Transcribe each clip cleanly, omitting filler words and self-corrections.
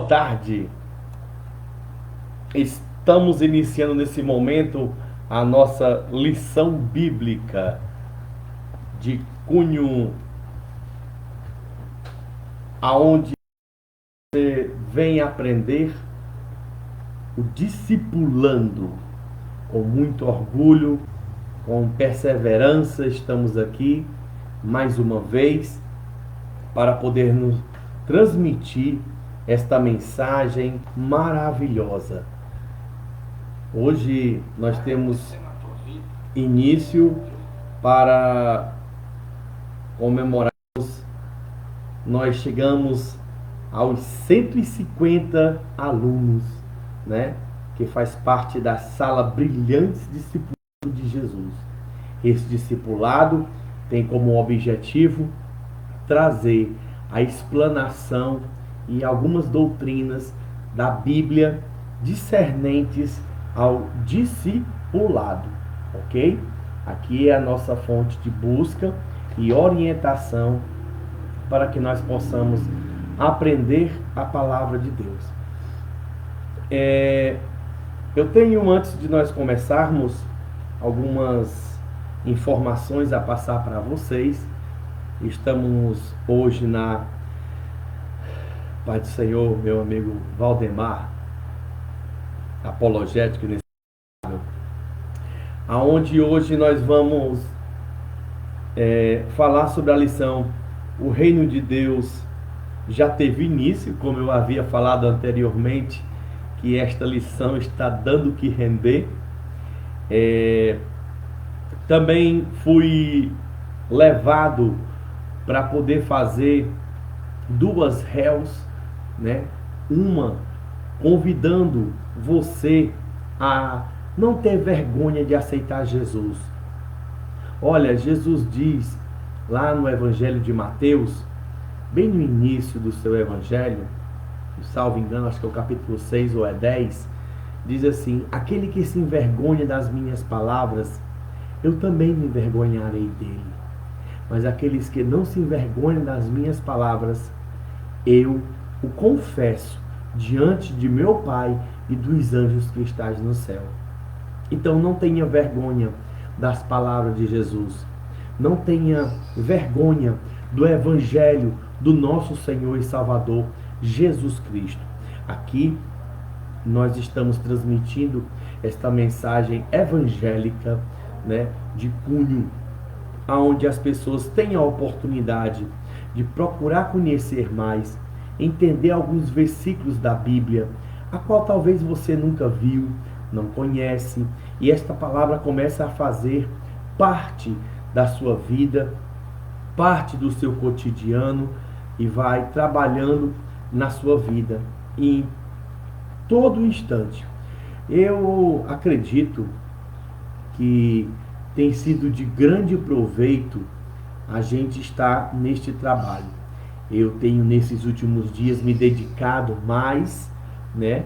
Boa tarde. Estamos iniciando nesse momento a nossa lição bíblica de cunho aonde você vem aprender o discipulando com muito orgulho, com perseverança. Estamos aqui mais uma vez para poder nos transmitir esta mensagem maravilhosa. Hoje nós temos início para comemorarmos, nós chegamos aos 150 alunos, né? Que faz parte da sala Brilhantes Discipulado de Jesus. Esse discipulado tem como objetivo trazer a explanação e algumas doutrinas da Bíblia discernentes ao discipulado, ok? Aqui é a nossa fonte de busca e orientação para que nós possamos aprender a palavra de Deus. Eu tenho, antes de nós começarmos, algumas informações a passar para vocês. Estamos hoje na Pai do Senhor, meu amigo Valdemar, apologético, aonde hoje nós vamos falar sobre a lição O Reino de Deus já teve início, como eu havia falado anteriormente, que esta lição está dando o que render. Também fui levado para poder fazer duas réus, né? Uma convidando você a não ter vergonha de aceitar Jesus. Olha, Jesus diz lá no Evangelho de Mateus, bem no início do seu Evangelho, salvo engano, acho que é o capítulo 6 ou é 10, diz assim: aquele que se envergonha das minhas palavras, eu também me envergonharei dele. Mas aqueles que não se envergonham das minhas palavras, eu o confesso diante de meu Pai e dos anjos que estás no céu. Então não tenha vergonha das palavras de Jesus. Não tenha vergonha do Evangelho do nosso Senhor e Salvador Jesus Cristo. Aqui nós estamos transmitindo esta mensagem evangélica, né, de cunho, aonde as pessoas têm a oportunidade de procurar conhecer mais, entender alguns versículos da Bíblia, a qual talvez você nunca viu, não conhece, e esta palavra começa a fazer parte da sua vida, parte do seu cotidiano, e vai trabalhando na sua vida em todo instante. Eu acredito que tem sido de grande proveito a gente estar neste trabalho. Eu tenho nesses últimos dias me dedicado mais, né?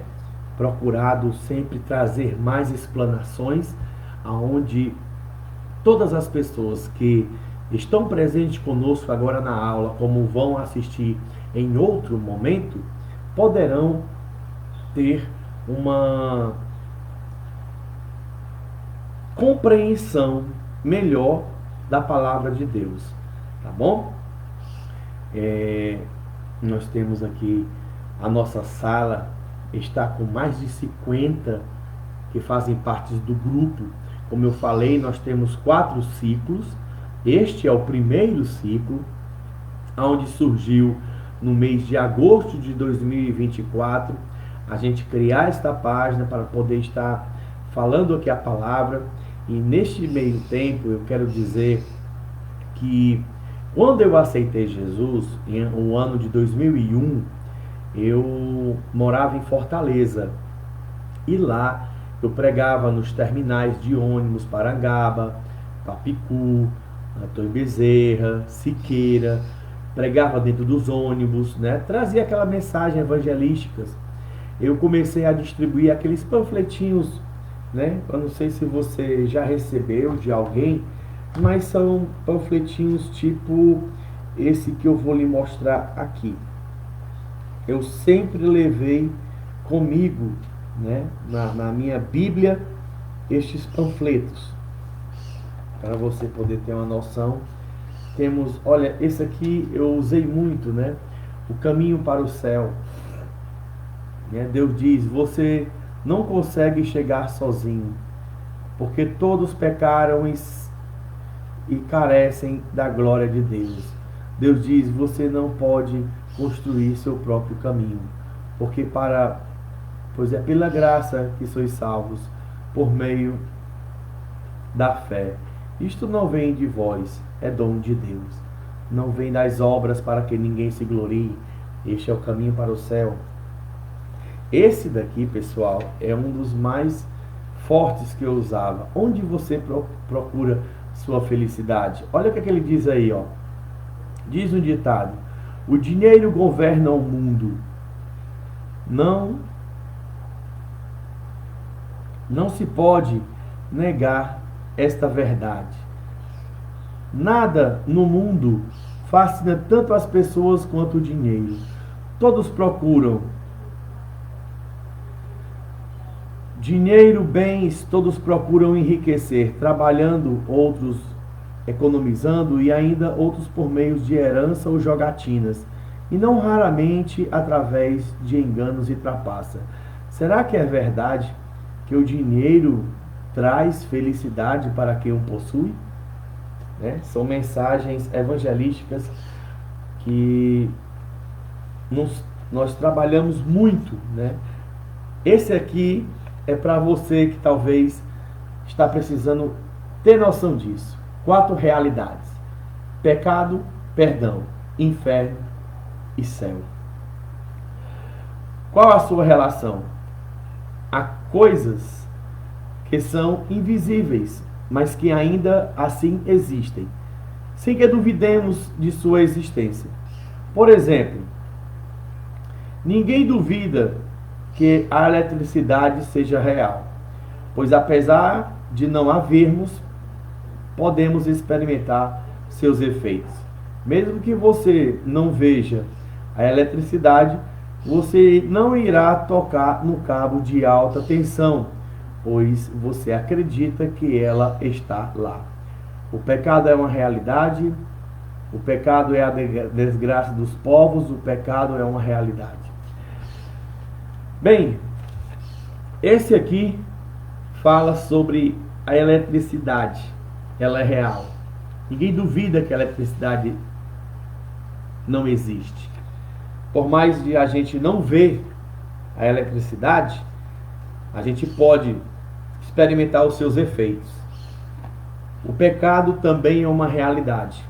Procurado sempre trazer mais explanações, aonde todas as pessoas que estão presentes conosco agora na aula, como vão assistir em outro momento, poderão ter uma compreensão melhor da palavra de Deus, tá bom? Nós temos aqui a nossa sala, está com mais de 50 que fazem parte do grupo. Como eu falei, nós temos 4 ciclos. Este é o primeiro ciclo, onde surgiu no mês de agosto de 2024, a gente criar esta página para poder estar falando aqui a palavra. E neste meio tempo eu quero dizer que quando eu aceitei Jesus, no ano de 2001, eu morava em Fortaleza. E lá eu pregava nos terminais de ônibus, Parangaba, Papicu, Antônio Bezerra, Siqueira, pregava dentro dos ônibus, né? Trazia aquela mensagem evangelística. Eu comecei a distribuir aqueles panfletinhos, né? Eu não sei se você já recebeu de alguém, mas são panfletinhos tipo esse que eu vou lhe mostrar aqui. eu sempre levei comigo, né, na minha Bíblia, estes panfletos, para você poder ter uma noção. Temos, olha, esse aqui eu usei muito, né? O Caminho para o Céu. Né? Deus diz, você não consegue chegar sozinho, porque todos pecaram e carecem da glória de Deus. Deus diz, você não pode construir seu próprio caminho, pois é pela graça que sois salvos, por meio da fé. Isto não vem de vós, é dom de Deus. Não vem das obras para que ninguém se glorie. Este é o caminho para o céu. Esse daqui, pessoal, é um dos mais fortes que eu usava. Onde você procura sua felicidade? Olha o que ele diz aí, ó. Diz um ditado: o dinheiro governa o mundo. Não se pode negar esta verdade. Nada no mundo fascina tanto as pessoas quanto o dinheiro. Todos procuram dinheiro, bens, todos procuram enriquecer, trabalhando, outros economizando e ainda outros por meios de herança ou jogatinas, e não raramente através de enganos e trapaça. Será que é verdade que o dinheiro traz felicidade para quem o possui? Né? São mensagens evangelísticas que nós trabalhamos muito, né? Esse aqui é para você que talvez está precisando ter noção disso. 4 realidades: pecado, perdão, inferno e céu. Qual a sua relação? Há coisas que são invisíveis, mas que ainda assim existem, sem que duvidemos de sua existência. Por exemplo, ninguém duvida que a eletricidade seja real, pois apesar de não a vermos, podemos experimentar seus efeitos. Mesmo que você não veja a eletricidade, você não irá tocar no cabo de alta tensão, pois você acredita que ela está lá. O pecado é uma realidade, o pecado é a desgraça dos povos, o pecado é uma realidade. Bem, esse aqui fala sobre a eletricidade. Ela é real. Ninguém duvida que a eletricidade não existe. Por mais de a gente não ver a eletricidade, a gente pode experimentar os seus efeitos. O pecado também é uma realidade.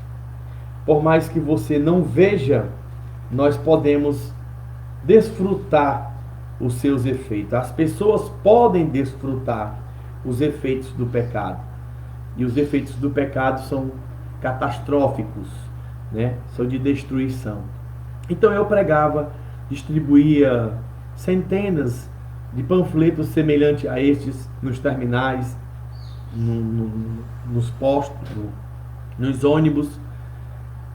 Por mais que você não veja, nós podemos desfrutar os seus efeitos. As pessoas podem desfrutar os efeitos do pecado. E os efeitos do pecado são catastróficos, né? São de destruição. Então eu pregava, distribuía centenas de panfletos semelhantes a estes nos terminais, nos postos, nos ônibus.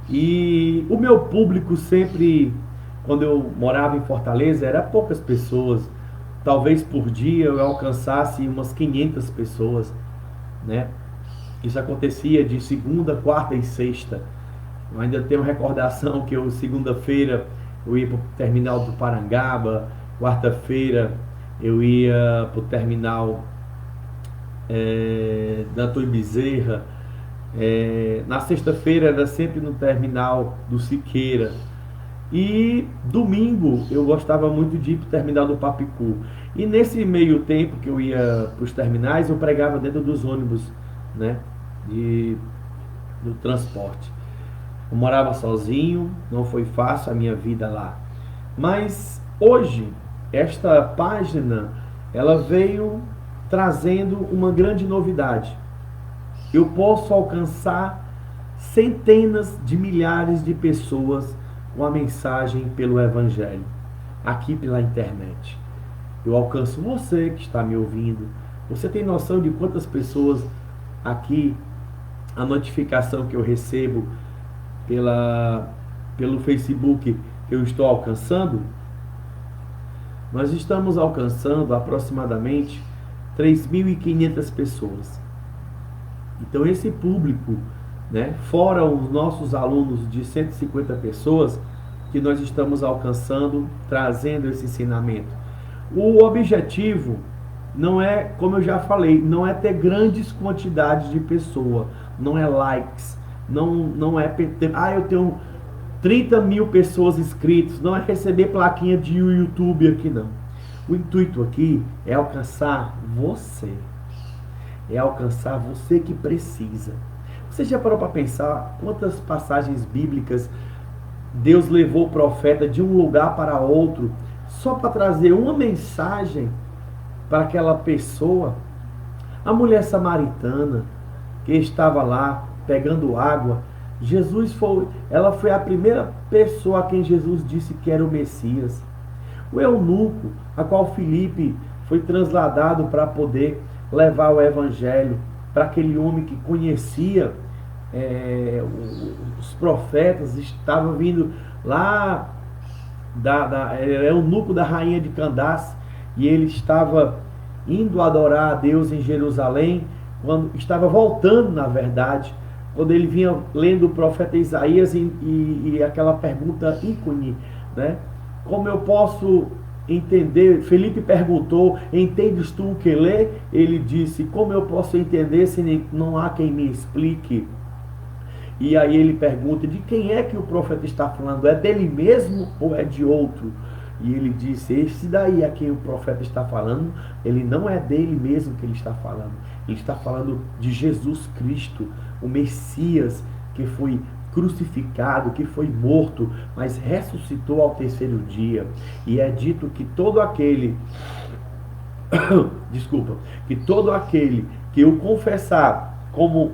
E o meu público sempre, quando eu morava em Fortaleza, era poucas pessoas. Talvez por dia eu alcançasse umas 500 pessoas, né? Isso acontecia de segunda, quarta e sexta. Eu ainda tenho recordação que segunda-feira eu ia para o terminal do Parangaba, quarta-feira eu ia para o terminal da Antônio Bezerra, na sexta-feira era sempre no terminal do Siqueira, e domingo eu gostava muito de ir para o terminal do Papicu. E nesse meio tempo que eu ia para os terminais, eu pregava dentro dos ônibus, né, do transporte. Eu morava sozinho, não foi fácil a minha vida lá. Mas hoje, esta página, ela veio trazendo uma grande novidade. Eu posso alcançar centenas de milhares de pessoas com a mensagem pelo Evangelho, aqui pela internet. Eu alcanço você que está me ouvindo. Você tem noção de quantas pessoas aqui, a notificação que eu recebo pelo Facebook, eu estou alcançando? nós estamos alcançando aproximadamente 3.500 pessoas. Então esse público, né, fora os nossos alunos de 150 pessoas, que nós estamos alcançando, trazendo esse ensinamento. O objetivo não é, como eu já falei, não é ter grandes quantidades de pessoas, não é likes, não é eu tenho 30 mil pessoas inscritas, não é receber plaquinha de YouTube aqui não. O intuito aqui é alcançar você. É alcançar você que precisa. Você já parou para pensar quantas passagens bíblicas Deus levou o profeta de um lugar para outro só para trazer uma mensagem para aquela pessoa? A mulher samaritana que estava lá pegando água, ela foi a primeira pessoa a quem Jesus disse que era o Messias. O eunuco, a qual Filipe foi transladado para poder levar o evangelho para aquele homem que conhecia os profetas, estava vindo lá era eunuco da rainha de Candace, e ele estava indo adorar a Deus em Jerusalém, quando estava voltando, na verdade, quando ele vinha lendo o profeta Isaías e aquela pergunta ícone, né? Como eu posso entender? Felipe perguntou: entendes tu o que lê? Ele disse: como eu posso entender se não há quem me explique? E aí ele pergunta: de quem é que o profeta está falando? É dele mesmo ou é de outro? E ele disse: esse daí a quem o profeta está falando, ele não é dele mesmo que ele está falando. Ele está falando de Jesus Cristo, o Messias, que foi crucificado, que foi morto, mas ressuscitou ao terceiro dia. E é dito que todo aquele que o confessar como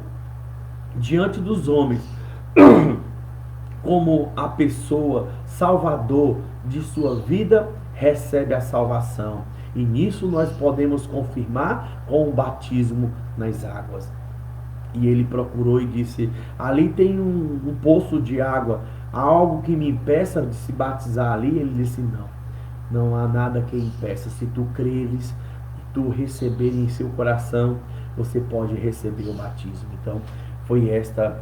diante dos homens como a pessoa salvador de sua vida, recebe a salvação. E nisso nós podemos confirmar com o batismo nas águas. E ele procurou e disse: ali tem um poço de água, há algo que me impeça de se batizar ali? Ele disse: não há nada que impeça. Se tu creres, tu receber em seu coração, você pode receber o batismo. Então foi esta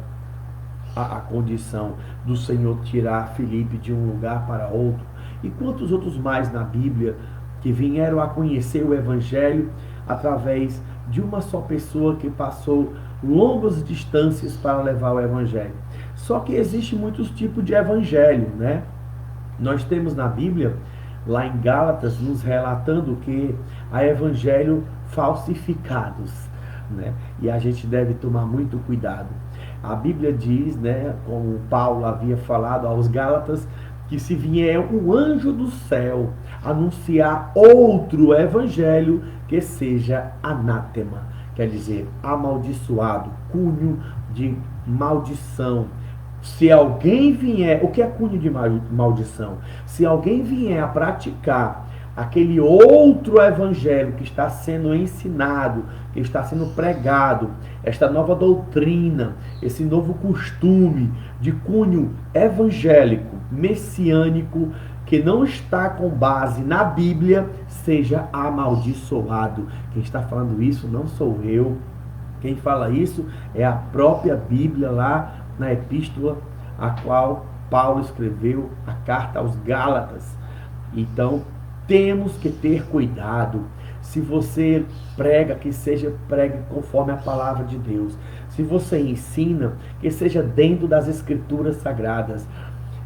a condição do Senhor tirar Filipe de um lugar para outro. E quantos outros mais na Bíblia que vieram a conhecer o Evangelho através de uma só pessoa que passou longas distâncias para levar o Evangelho. Só que existe muitos tipos de Evangelho, né? Nós temos na Bíblia, lá em Gálatas, nos relatando que há Evangelho falsificados, né? E a gente deve tomar muito cuidado. A Bíblia diz, né, como Paulo havia falado aos Gálatas, que se vier um anjo do céu anunciar outro evangelho, que seja anátema, quer dizer, amaldiçoado, cunho de maldição. Se alguém vier, o que é cunho de maldição? Se alguém vier a praticar aquele outro evangelho que está sendo ensinado, que está sendo pregado, esta nova doutrina, esse novo costume de cunho evangélico, messiânico, que não está com base na Bíblia, seja amaldiçoado. Quem está falando isso não sou eu. Quem fala isso é a própria Bíblia, lá na epístola a qual Paulo escreveu, a carta aos Gálatas. Então, temos que ter cuidado. Se você prega, que seja pregue conforme a palavra de Deus. Se você ensina, que seja dentro das Escrituras Sagradas.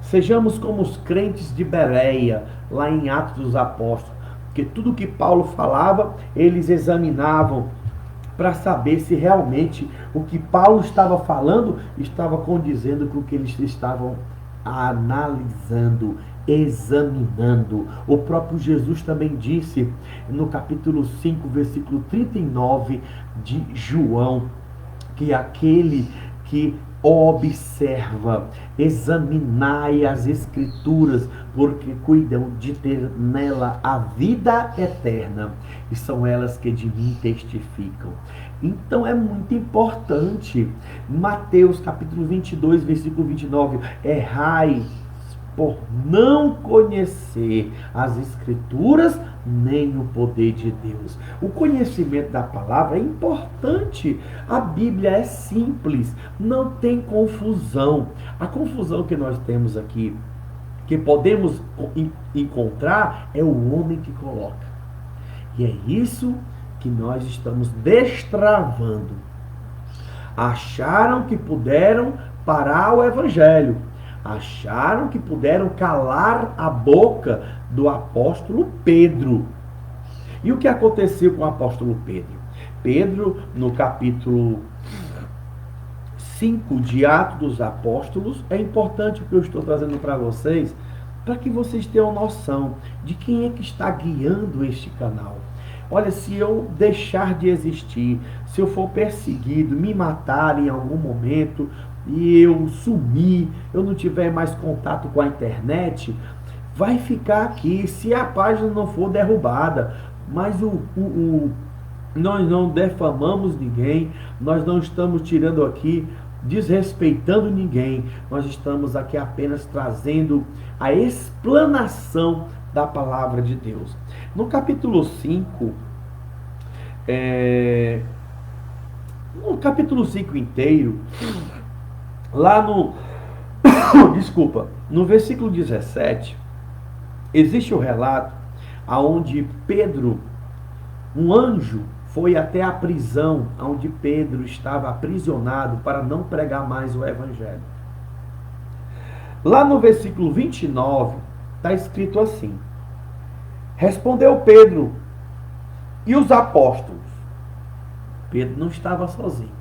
Sejamos como os crentes de Bereia, lá em Atos dos Apóstolos, que tudo que Paulo falava, eles examinavam para saber se realmente o que Paulo estava falando estava condizendo com o que eles estavam analisando, examinando. O próprio Jesus também disse no capítulo 5, versículo 39 de João, que aquele que observa, examinai as Escrituras, porque cuidam de ter nela a vida eterna, e são elas que de mim testificam. Então é muito importante. Mateus capítulo 22, versículo 29, errai por não conhecer as Escrituras nem o poder de Deus. O conhecimento da palavra é importante. A Bíblia é simples, não tem confusão. A confusão que nós temos aqui, que podemos encontrar, é o homem que coloca. E é isso que nós estamos destravando. Acharam que puderam parar o Evangelho. Acharam que puderam calar a boca do apóstolo Pedro. E o que aconteceu com o apóstolo Pedro? Pedro, no capítulo 5 de Atos dos Apóstolos, é importante o que eu estou trazendo para vocês, para que vocês tenham noção de quem é que está guiando este canal. Olha, se eu deixar de existir, se eu for perseguido, me matar em algum momento, e eu sumir, eu não tiver mais contato com a internet, vai ficar aqui, se a página não for derrubada. Mas nós não defamamos ninguém, nós não estamos tirando aqui, desrespeitando ninguém, nós estamos aqui apenas trazendo a explanação da palavra de Deus. No capítulo 5, no capítulo 5 inteiro, lá no no versículo 17, existe o relato aonde Pedro, um anjo, foi até a prisão onde Pedro estava aprisionado para não pregar mais o Evangelho. Lá no versículo 29, está escrito assim: respondeu Pedro e os apóstolos. Pedro não estava sozinho.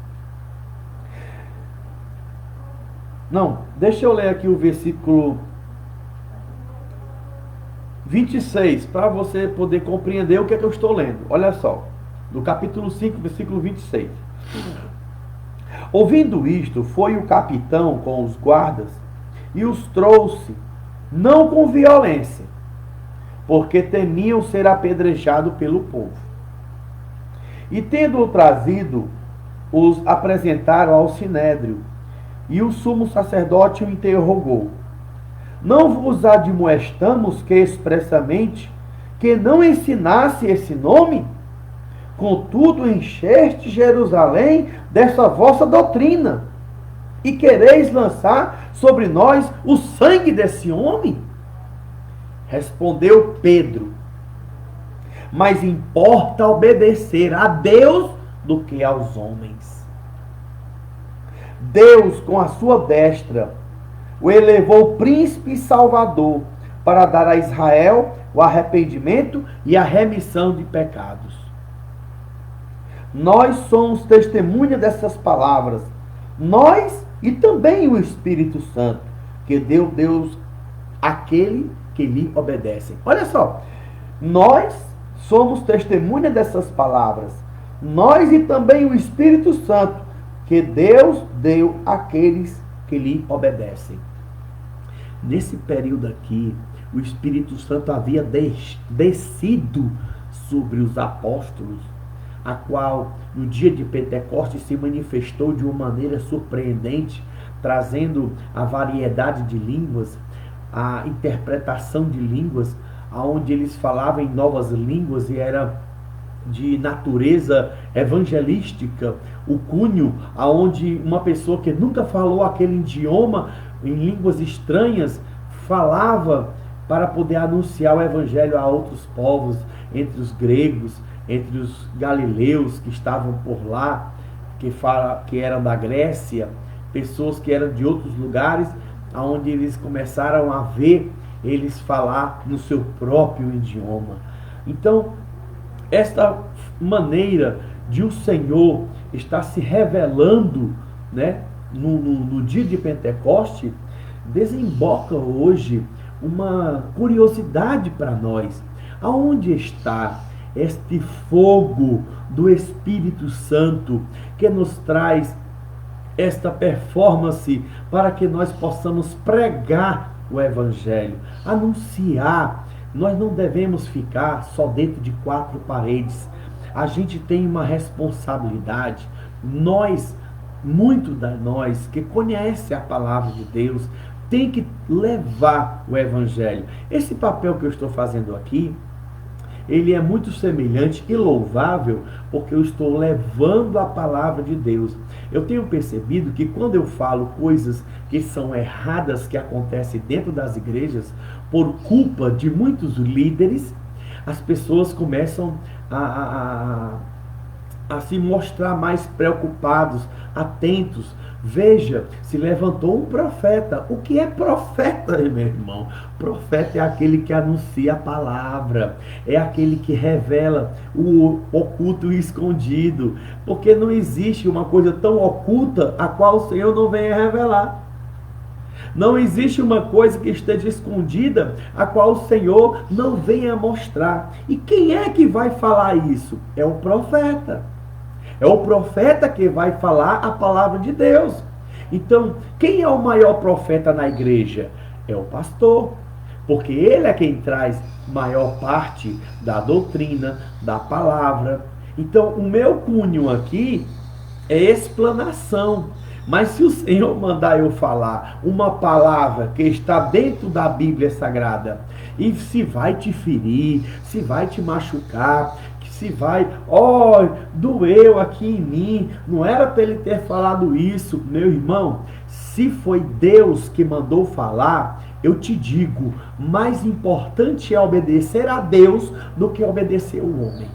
Não, deixa eu ler aqui o versículo 26, para você poder compreender o que é que eu estou lendo. Olha só, no capítulo 5, versículo 26. Ouvindo isto, foi o capitão com os guardas e os trouxe, não com violência, porque temiam ser apedrejado pelo povo. E tendo-o trazido, os apresentaram ao sinédrio, e o sumo sacerdote o interrogou: não vos admoestamos que expressamente que não ensinasse esse nome? Contudo, encheste Jerusalém dessa vossa doutrina, e quereis lançar sobre nós o sangue desse homem? Respondeu Pedro: mas importa obedecer a Deus do que aos homens. Deus, com a sua destra, o elevou príncipe e salvador para dar a Israel o arrependimento e a remissão de pecados. Nós somos testemunha dessas palavras, nós e também o Espírito Santo, que deu Deus àquele que lhe obedecem. Olha só, nós somos testemunha dessas palavras, nós e também o Espírito Santo, que Deus deu àqueles que lhe obedecem. Nesse período aqui, o Espírito Santo havia descido sobre os apóstolos, a qual no dia de Pentecostes se manifestou de uma maneira surpreendente, trazendo a variedade de línguas, a interpretação de línguas, onde eles falavam em novas línguas e era de natureza evangelística, o cunho, aonde uma pessoa que nunca falou aquele idioma, em línguas estranhas, falava para poder anunciar o evangelho a outros povos, entre os gregos, entre os galileus que estavam por lá, que eram da Grécia, pessoas que eram de outros lugares, aonde eles começaram a ver eles falar no seu próprio idioma. Então, esta maneira de o Senhor estar se revelando, né, no dia de Pentecoste, desemboca hoje uma curiosidade para nós. Aonde está este fogo do Espírito Santo que nos traz esta performance para que nós possamos pregar o Evangelho, anunciar? Nós não devemos ficar só dentro de quatro paredes. A gente tem uma responsabilidade. Muitos de nós que conhecem a palavra de Deus, tem que levar o evangelho. Esse papel que eu estou fazendo aqui, ele é muito semelhante e louvável, porque eu estou levando a palavra de Deus. Eu tenho percebido que quando eu falo coisas que são erradas, que acontecem dentro das igrejas, por culpa de muitos líderes, as pessoas começam a se mostrar mais preocupados, atentos. Veja, se levantou um profeta. O que é profeta, meu irmão? Profeta é aquele que anuncia a palavra, é aquele que revela o oculto e escondido, porque não existe uma coisa tão oculta a qual o Senhor não venha revelar. Não existe uma coisa que esteja escondida a qual o Senhor não venha mostrar. E quem é que vai falar isso? É o profeta. É o profeta que vai falar a palavra de Deus. Então, quem é o maior profeta na igreja? É o pastor. Porque ele é quem traz maior parte da doutrina, da palavra. Então, o meu cunho aqui é explanação. Mas se o Senhor mandar eu falar uma palavra que está dentro da Bíblia Sagrada, e se vai te ferir, se vai te machucar, se vai, doeu aqui em mim, não era para ele ter falado isso, meu irmão. Se foi Deus que mandou falar, eu te digo, mais importante é obedecer a Deus do que obedecer o homem.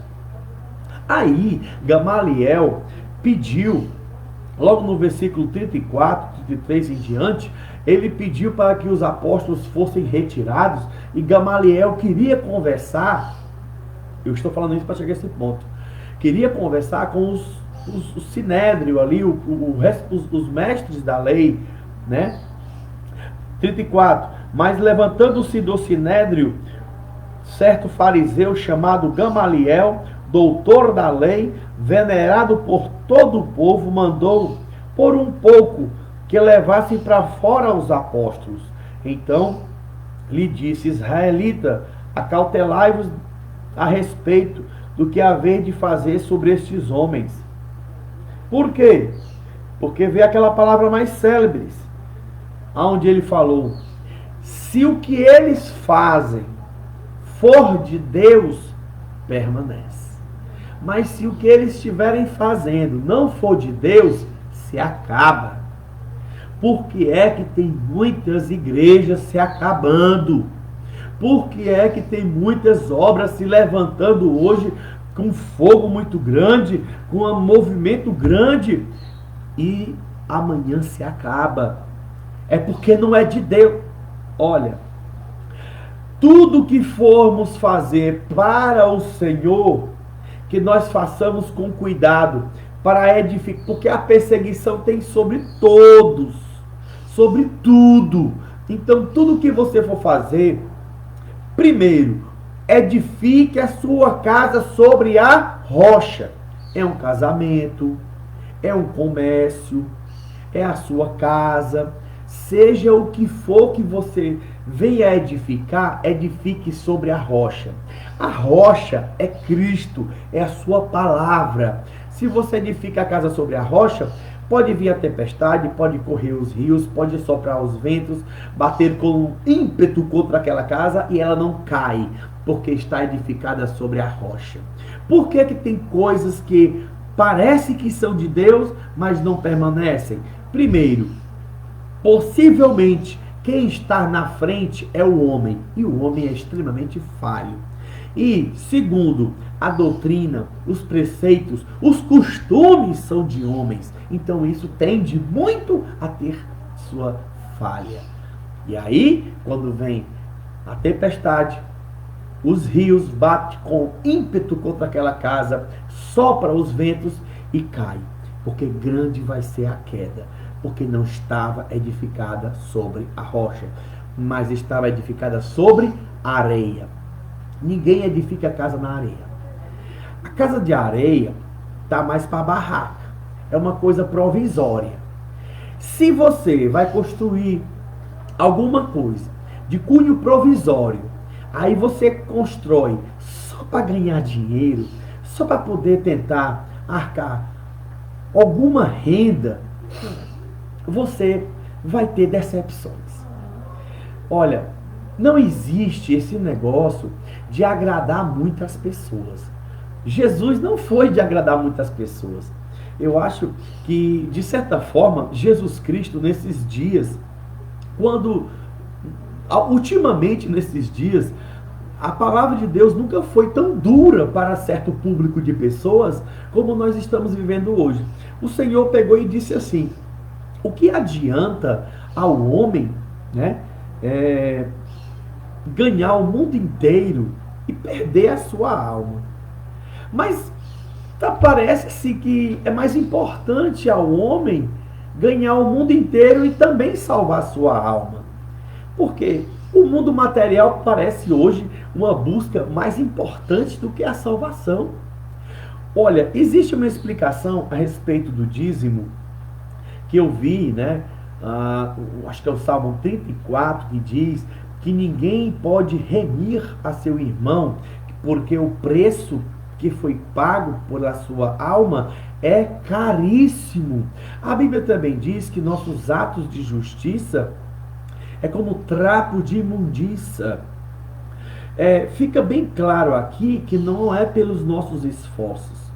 Aí, Gamaliel pediu, logo no versículo 34, 33 em diante, ele pediu para que os apóstolos fossem retirados, e Gamaliel queria conversar. Eu estou falando isso para chegar a esse ponto. Queria conversar com o sinédrio ali, os mestres da lei, né? 34. Mas levantando-se do sinédrio, certo fariseu chamado Gamaliel, doutor da lei, venerado por todo o povo, mandou por um pouco que levassem para fora os apóstolos. Então lhe disse: israelita, acautelai-vos a respeito do que haver de fazer sobre estes homens. Por quê? Porque veio aquela palavra mais célebre, onde ele falou: se o que eles fazem for de Deus, permanece. Mas se o que eles estiverem fazendo não for de Deus, se acaba. Por que é que tem muitas igrejas se acabando? Por que é que tem muitas obras se levantando hoje com fogo muito grande, com um movimento grande, e amanhã se acaba? É porque não é de Deus. Olha, tudo que formos fazer para o Senhor, que nós façamos com cuidado, para edificar, porque a perseguição tem sobre todos, sobre tudo. Então, tudo que você for fazer, primeiro, edifique a sua casa sobre a rocha. É um casamento, é um comércio, é a sua casa. Seja o que for que você venha edificar, edifique sobre a rocha. A rocha é Cristo, é a sua palavra. Se você edifica a casa sobre a rocha, pode vir a tempestade, pode correr os rios, pode soprar os ventos, bater com ímpeto contra aquela casa e ela não cai, porque está edificada sobre a rocha. Por que que tem coisas que parece que são de Deus, mas não permanecem? Primeiro, possivelmente quem está na frente é o homem, e o homem é extremamente falho. E segundo, a doutrina, os preceitos, os costumes são de homens. Então isso tende muito a ter sua falha. E aí, quando vem a tempestade, os rios batem com ímpeto contra aquela casa, sopra os ventos e cai. Porque grande vai ser a queda. Porque não estava edificada sobre a rocha, mas estava edificada sobre a areia. Ninguém edifica a casa na areia. A casa de areia está mais para barraca. É uma coisa provisória. Se você vai construir alguma coisa de cunho provisório, aí você constrói só para ganhar dinheiro, só para poder tentar arcar alguma renda, você vai ter decepções. Olha, não existe esse negócio de agradar muitas pessoas. Jesus não foi de agradar muitas pessoas. Eu acho que, de certa forma, Jesus Cristo, nesses dias, quando, ultimamente nesses dias, a palavra de Deus nunca foi tão dura para certo público de pessoas como nós estamos vivendo hoje. O Senhor pegou e disse assim: o que adianta ao homem, né, é, ganhar o mundo inteiro e perder a sua alma? Mas parece-se que é mais importante ao homem ganhar o mundo inteiro e também salvar a sua alma. Porque o mundo material parece hoje uma busca mais importante do que a salvação. Olha, existe uma explicação a respeito do dízimo que eu vi, né? Acho que é o Salmo 34 que diz que ninguém pode remir a seu irmão, porque o preço que foi pago pela sua alma é caríssimo. A Bíblia também diz que nossos atos de justiça é como trapo de imundícia. Fica bem claro aqui que não é pelos nossos esforços,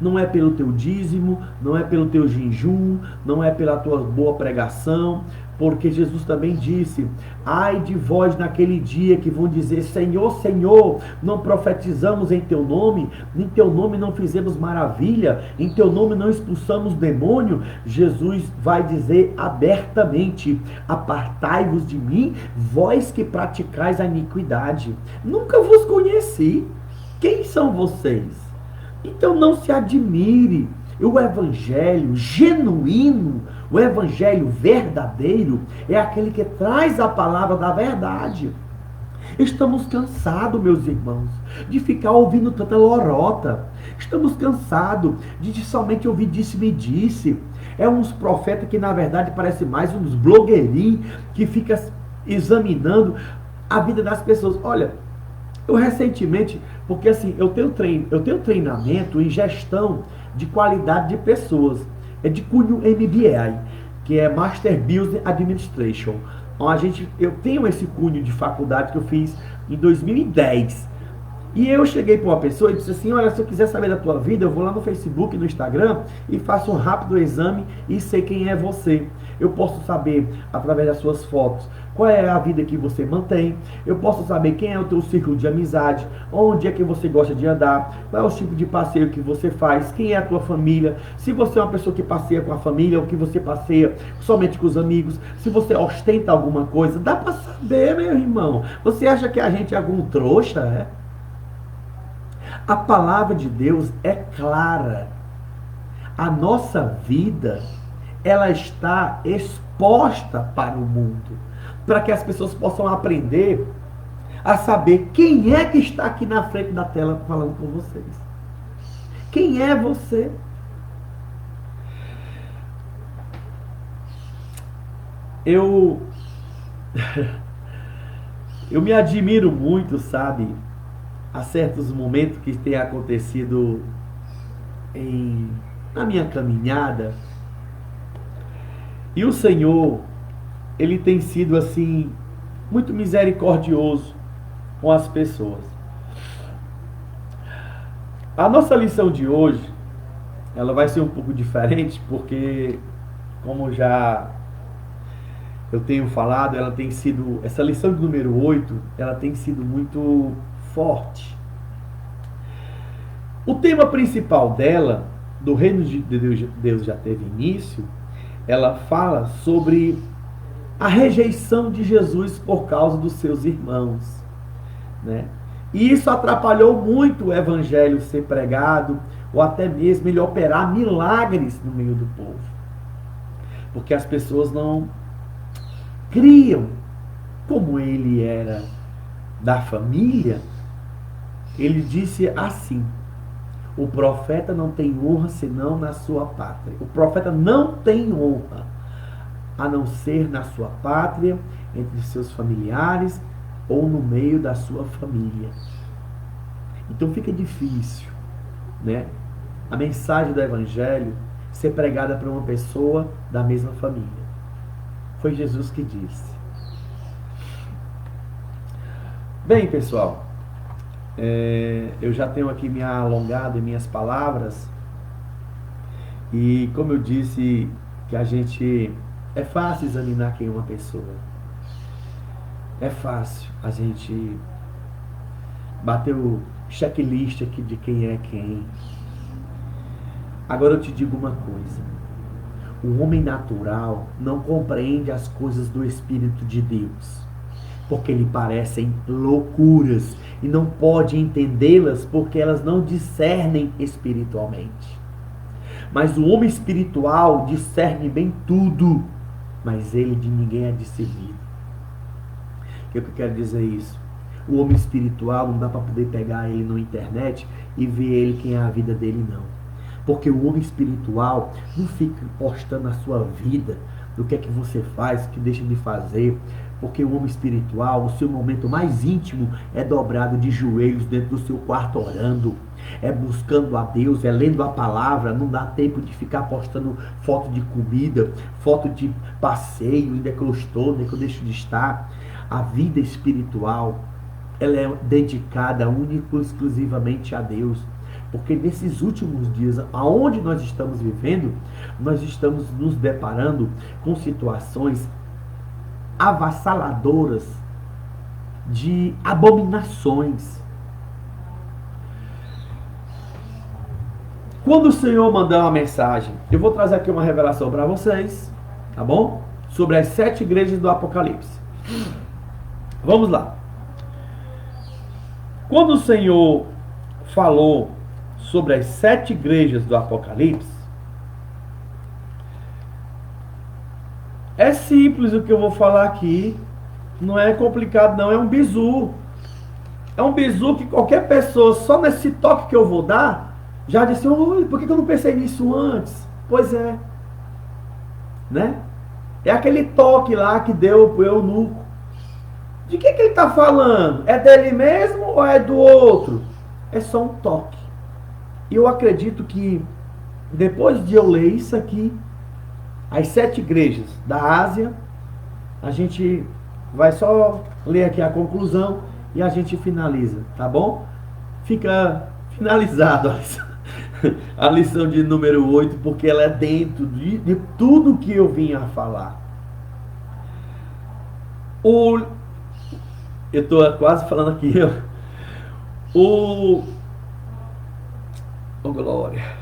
não é pelo teu dízimo, não é pelo teu jejum, não é pela tua boa pregação, porque Jesus também disse: ai de vós naquele dia que vão dizer: Senhor, Senhor, não profetizamos em teu nome, em teu nome não fizemos maravilha, em teu nome não expulsamos demônio. Jesus vai dizer abertamente: apartai-vos de mim, vós que praticais a iniquidade. Nunca vos conheci. Quem são vocês? Então não se admire. O evangelho genuíno, o evangelho verdadeiro, é aquele que traz a palavra da verdade. Estamos cansados, meus irmãos, de ficar ouvindo tanta lorota. Estamos cansados de somente ouvir disse-me disse. É uns profetas que na verdade parecem mais uns blogueirinhos que ficam examinando a vida das pessoas. Olha, eu recentemente, porque assim, eu tenho treinamento em gestão de qualidade de pessoas. É de cunho MBA, que é Master Business Administration. Então, eu tenho esse cunho de faculdade que eu fiz em 2010. E eu cheguei para uma pessoa e disse assim: olha, se eu quiser saber da tua vida, eu vou lá no Facebook, no Instagram e faço um rápido exame e sei quem é você. Eu posso saber, através das suas fotos, qual é a vida que você mantém. Eu posso saber quem é o teu círculo de amizade, onde é que você gosta de andar, qual é o tipo de passeio que você faz, quem é a tua família, se você é uma pessoa que passeia com a família ou que você passeia somente com os amigos, se você ostenta alguma coisa. Dá para saber, meu irmão. Você acha que a gente é algum trouxa, é? A palavra de Deus é clara. A nossa vida, ela está exposta para o mundo, para que as pessoas possam aprender a saber quem é que está aqui na frente da tela falando com vocês. Quem é você? Eu me admiro muito, sabe, a certos momentos que tem acontecido na minha caminhada. E o Senhor, Ele tem sido assim, muito misericordioso com as pessoas. A nossa lição de hoje, ela vai ser um pouco diferente, porque, como já eu tenho falado, ela tem sido, essa lição de número 8, ela tem sido muito forte. O tema principal dela, do reino de Deus já teve início, ela fala sobre a rejeição de Jesus por causa dos seus irmãos, né? E isso atrapalhou muito o evangelho ser pregado, ou até mesmo ele operar milagres no meio do povo. Porque as pessoas não criam. Como ele era da família, ele disse assim: o profeta não tem honra senão na sua pátria. O profeta não tem honra a não ser na sua pátria, entre seus familiares ou no meio da sua família. Então fica difícil, né, a mensagem do evangelho ser pregada para uma pessoa da mesma família. Foi Jesus que disse. Bem, pessoal, eu já tenho aqui me alongado em minhas palavras. E como eu disse, que a gente... É fácil examinar quem é uma pessoa. É fácil a gente bater o checklist aqui de quem é quem. Agora eu te digo uma coisa. O homem natural não compreende as coisas do Espírito de Deus, porque lhe parecem loucuras e não pode entendê-las porque elas não discernem espiritualmente. Mas o homem espiritual discerne bem tudo, mas ele de ninguém é discernido. O que eu quero dizer isso? O homem espiritual não dá para poder pegar ele na internet e ver ele quem é a vida dele, não. Porque o homem espiritual não fica postando a sua vida, do que é que você faz, o que deixa de fazer. Porque o homem espiritual, o seu momento mais íntimo é dobrado de joelhos dentro do seu quarto orando. É buscando a Deus, é lendo a palavra. Não dá tempo de ficar postando foto de comida, foto de passeio, onde é que eu estou, onde é que eu deixo de estar. A vida espiritual, ela é dedicada única e exclusivamente a Deus. Porque nesses últimos dias, aonde nós estamos vivendo, nós estamos nos deparando com situações avassaladoras de abominações. Quando o Senhor mandar uma mensagem, eu vou trazer aqui uma revelação para vocês, tá bom? Sobre as 7 igrejas do Apocalipse. Vamos lá. Quando o Senhor falou sobre as 7 igrejas do Apocalipse, é simples o que eu vou falar aqui. Não é complicado não, é um bizu. É um bizu que qualquer pessoa, só nesse toque que eu vou dar, já disse, oi, por que eu não pensei nisso antes? Pois é. Né? É aquele toque lá que deu pro eunuco. De que ele está falando? É dele mesmo ou é do outro? É só um toque. E eu acredito que, depois de eu ler isso aqui, as 7 igrejas da Ásia, a gente vai só ler aqui a conclusão e a gente finaliza, tá bom? Fica finalizado a lição de número 8, porque ela é dentro de tudo que eu vim a falar. Eu estou quase falando aqui, oh glória.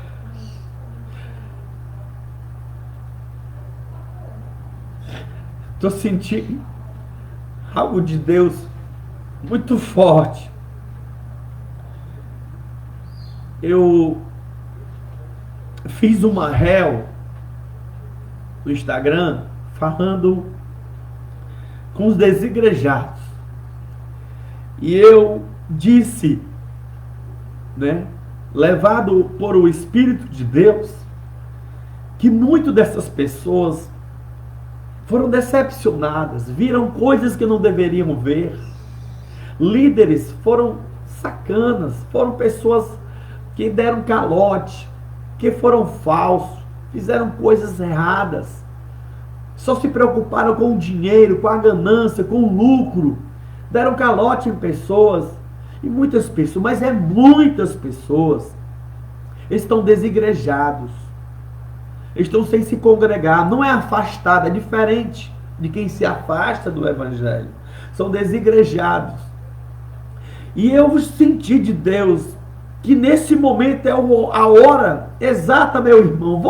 Estou sentindo algo de Deus muito forte. Eu fiz uma reel no Instagram falando com os desigrejados. E eu disse, né, levado por o Espírito de Deus, que muitas dessas pessoas foram decepcionadas, viram coisas que não deveriam ver. Líderes foram sacanas, foram pessoas que deram calote, que foram falsos, fizeram coisas erradas, só se preocuparam com o dinheiro, com a ganância, com o lucro, deram calote em pessoas, e muitas pessoas, mas muitas pessoas estão desigrejados, estão sem se congregar. Não é afastado, é diferente de quem se afasta do Evangelho. São desigrejados. E eu senti de Deus que nesse momento é a hora exata, meu irmão,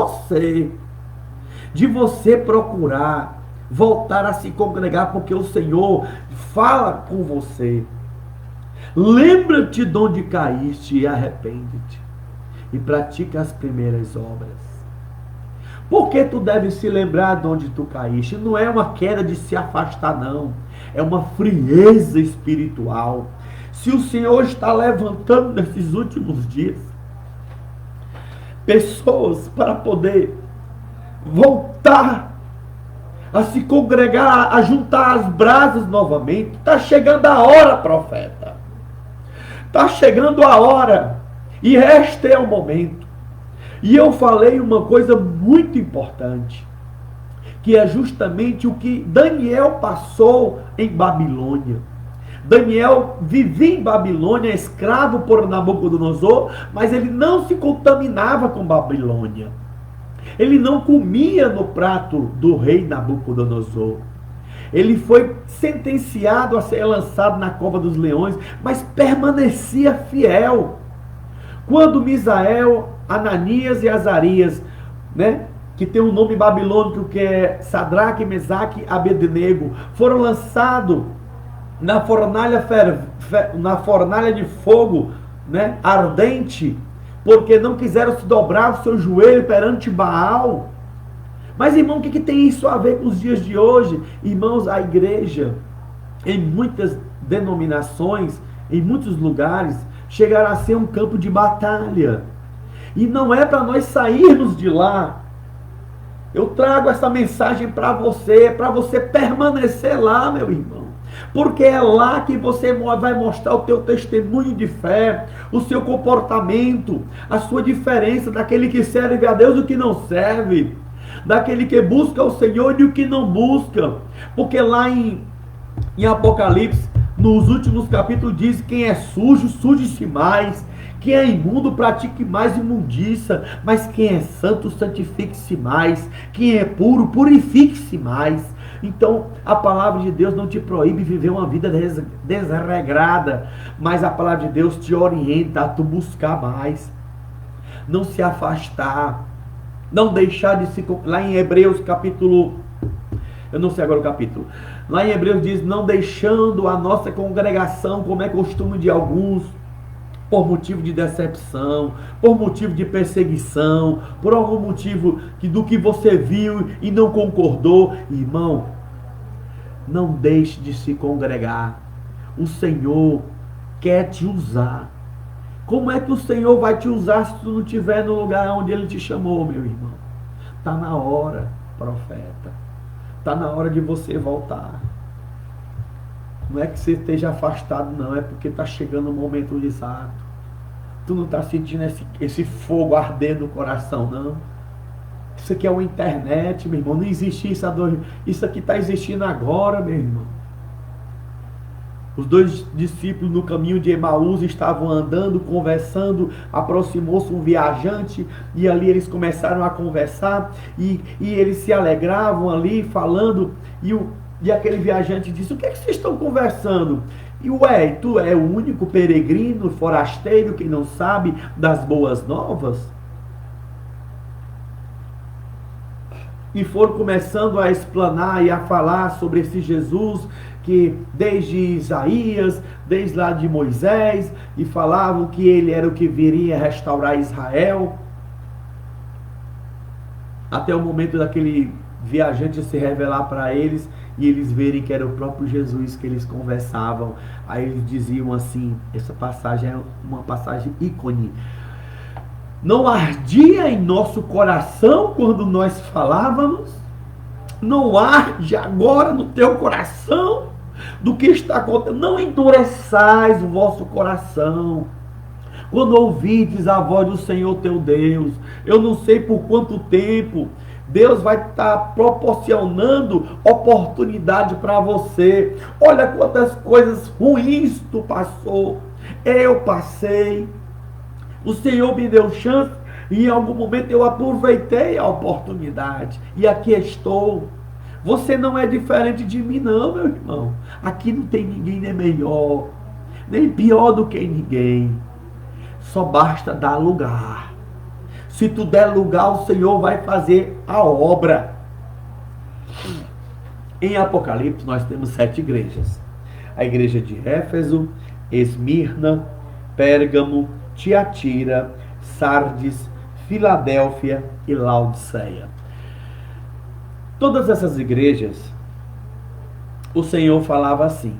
de você procurar voltar a se congregar, porque o Senhor fala com você. Lembra-te de onde caíste e arrepende-te e pratica as primeiras obras. Porque tu deve se lembrar de onde tu caíste. Não é uma queda de se afastar, não. É uma frieza espiritual. Se o Senhor está levantando nesses últimos dias pessoas para poder voltar a se congregar, a juntar as brasas novamente, está chegando a hora, profeta. Está chegando a hora. E este é o momento. E eu falei uma coisa muito importante, que é justamente o que Daniel passou em Babilônia. Daniel vivia em Babilônia, escravo por Nabucodonosor, mas ele não se contaminava com Babilônia. Ele não comia no prato do rei Nabucodonosor. Ele foi sentenciado a ser lançado na cova dos leões, mas permanecia fiel. Quando Misael, Ananias e Azarias, né, que tem um nome babilônico que é Sadraque, Mesaque e Abednego, foram lançados na fornalha de fogo, né, ardente, porque não quiseram se dobrar o seu joelho perante Baal. Mas, irmão, o que tem isso a ver com os dias de hoje? Irmãos, a igreja, em muitas denominações, em muitos lugares, chegará a ser um campo de batalha. E não é para nós sairmos de lá. Eu trago essa mensagem para você permanecer lá, meu irmão. Porque é lá que você vai mostrar o teu testemunho de fé, o seu comportamento, a sua diferença daquele que serve a Deus e o que não serve, daquele que busca o Senhor e o que não busca. Porque lá em Apocalipse, nos últimos capítulos, diz: quem é sujo, suje-se mais. Quem é imundo, pratique mais imundícia. Mas quem é santo, santifique-se mais. Quem é puro, purifique-se mais. Então, a palavra de Deus não te proíbe viver uma vida desregrada, mas a palavra de Deus te orienta a tu buscar mais, não se afastar, não deixar de se... Lá em Hebreus capítulo... Eu não sei agora o capítulo. Lá em Hebreus diz: não deixando a nossa congregação, como é costume de alguns, por motivo de decepção, por motivo de perseguição, por algum motivo do que você viu e não concordou. Irmão, não deixe de se congregar. O Senhor quer te usar. Como é que o Senhor vai te usar se tu não estiver no lugar onde Ele te chamou, meu irmão? Está na hora, profeta. Está na hora de você voltar. Não é que você esteja afastado, não. É porque está chegando o momento exato. Tu não está sentindo esse fogo ardendo no coração, não. Isso aqui é uma internet, meu irmão. Não existe isso. Isso aqui está existindo agora, meu irmão. Os dois discípulos no caminho de Emaús estavam andando, conversando. Aproximou-se um viajante e ali eles começaram a conversar. E eles se alegravam ali, falando. E aquele viajante disse: o que é que vocês estão conversando? E tu é o único peregrino, forasteiro, que não sabe das boas novas? E foram começando a explanar e a falar sobre esse Jesus, que desde Isaías, desde lá de Moisés, e falavam que ele era o que viria restaurar Israel. Até o momento daquele viajante se revelar para eles e eles verem que era o próprio Jesus que eles conversavam. Aí eles diziam assim, essa passagem é uma passagem ícone: não ardia em nosso coração quando nós falávamos? Não arde agora no teu coração do que está acontecendo? Não endureçais o vosso coração quando ouvides a voz do Senhor teu Deus. Eu não sei por quanto tempo Deus vai estar proporcionando oportunidade para você. Olha quantas coisas ruins tu passou. Eu passei. O Senhor me deu chance e em algum momento eu aproveitei a oportunidade. E aqui estou. Você não é diferente de mim, não, meu irmão. Aqui não tem ninguém nem melhor, nem pior do que ninguém. Só basta dar lugar. Se tu der lugar, o Senhor vai fazer a obra. Em Apocalipse nós temos 7 igrejas. A igreja de Éfeso, Esmirna, Pérgamo, Tiatira, Sardes, Filadélfia e Laodiceia. Todas essas igrejas, o Senhor falava assim.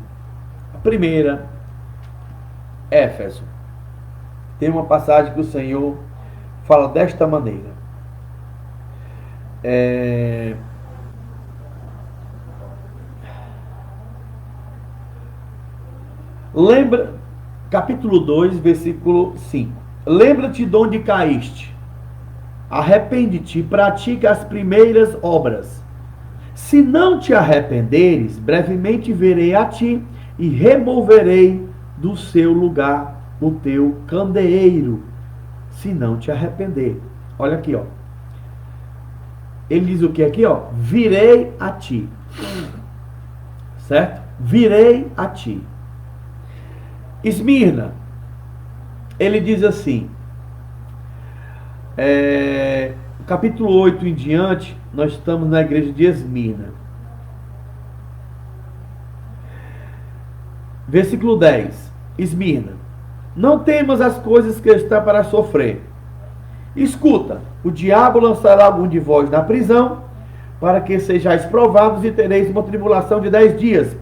A primeira, Éfeso. Tem uma passagem que o Senhor fala desta maneira. Lembra, capítulo 2, versículo 5. Lembra-te de onde caíste. Arrepende-te e pratica as primeiras obras. Se não te arrependeres, brevemente virei a ti e removerei do seu lugar o teu candeeiro, se não te arrepender. Olha aqui, ó. Ele diz o que aqui, ó? Virei a ti. Certo? Virei a ti. Esmirna, ele diz assim, capítulo 8 em diante, nós estamos na igreja de Esmirna. Versículo 10. Esmirna, não temas as coisas que está para sofrer. Escuta, o diabo lançará algum de vós na prisão, para que sejais provados e tereis uma tribulação de 10 dias.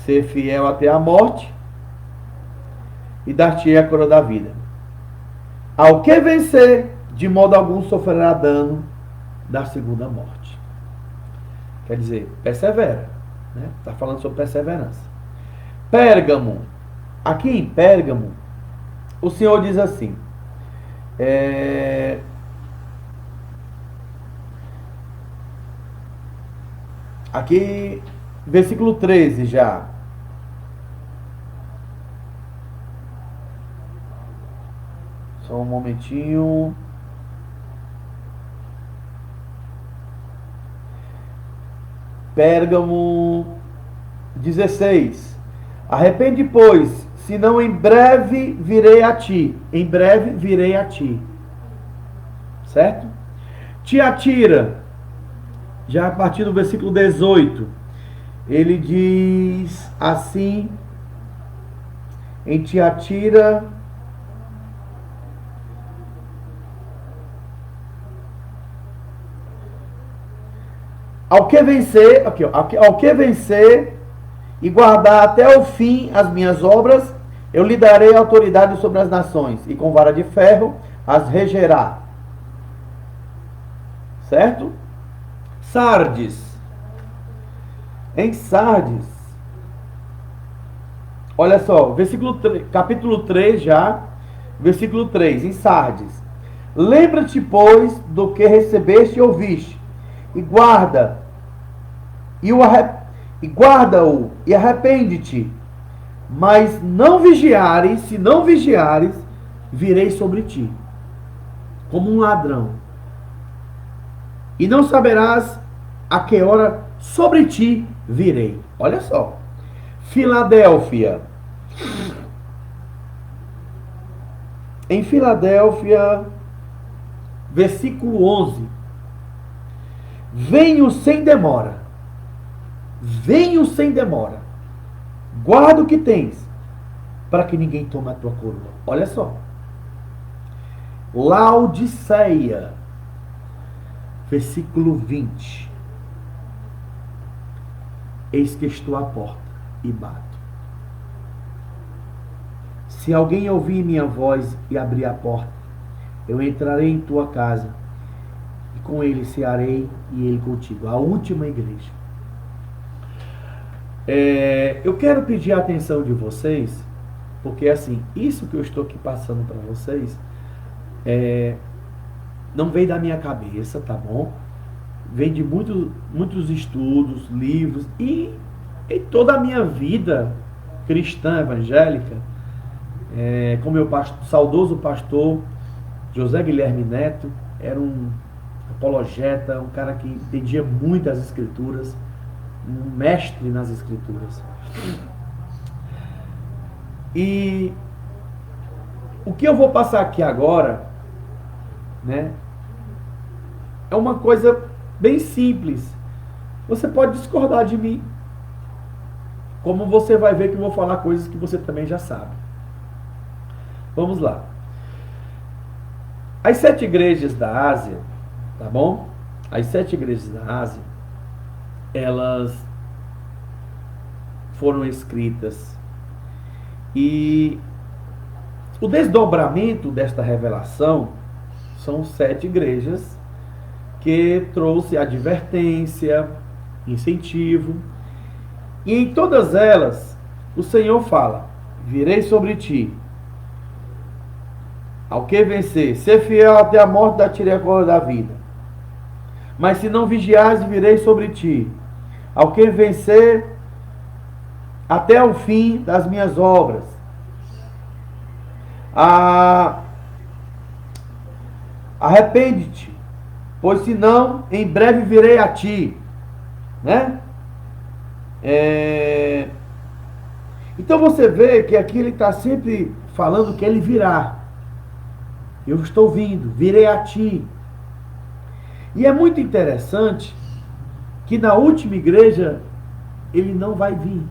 Ser fiel até a morte, e dar-te-ei a coroa da vida. Ao que vencer, de modo algum sofrerá dano da segunda morte. Quer dizer, persevera. Está falando sobre perseverança. Pérgamo. Aqui em Pérgamo, o Senhor diz assim, aqui, versículo 13 já. Só um momentinho. Pérgamo 16. Arrepende, pois, senão em breve virei a ti. Em breve virei a ti. Certo? Tiatira, já a partir do versículo 18, ele diz assim, em Tiatira, ao que vencer, aqui, ó, ao que vencer e guardar até o fim as minhas obras, eu lhe darei autoridade sobre as nações, e com vara de ferro as regerá. Certo? Sardes. Em Sardes, olha só, capítulo 3 já, versículo 3, em Sardes. Lembra-te, pois, do que recebeste e ouviste, e guarda-o e arrepende-te. Mas não vigiares, se não vigiares, virei sobre ti, como um ladrão. E não saberás a que hora sobre ti virei. Olha só. Filadélfia. Em Filadélfia, versículo 11. Venho sem demora. Venho sem demora. Guarda o que tens, para que ninguém tome a tua coroa. Olha só. Laodiceia. Versículo 20. Eis que estou à porta e bato. Se alguém ouvir minha voz e abrir a porta, eu entrarei em tua casa, e com ele cearei e ele contigo. A última igreja. Eu quero pedir a atenção de vocês, porque assim, isso que eu estou aqui passando para vocês, não veio da minha cabeça, tá bom? Vem de muitos estudos, livros, e em toda a minha vida cristã evangélica, com meu saudoso pastor José Guilherme Neto, era um apologeta, um cara que entendia muito as escrituras, um mestre nas escrituras. E o que eu vou passar aqui agora, é uma coisa bem simples. Você pode discordar de mim, como você vai ver que eu vou falar coisas que você também já sabe. Vamos lá. As 7 igrejas da Ásia, tá bom? As 7 igrejas da Ásia, elas foram escritas, e o desdobramento desta revelação são 7 igrejas que trouxe advertência, incentivo, e em todas elas o Senhor fala: virei sobre ti, ao que vencer, ser fiel até a morte, dar-te-ei a coroa da vida. Mas se não vigiares, virei sobre ti, ao que vencer, até o fim das minhas obras. Arrepende-te, pois senão em breve virei a ti, né? Então você vê que aqui ele está sempre falando que ele virá. Eu estou vindo, virei a ti. E é muito interessante que na última igreja ele não vai vir.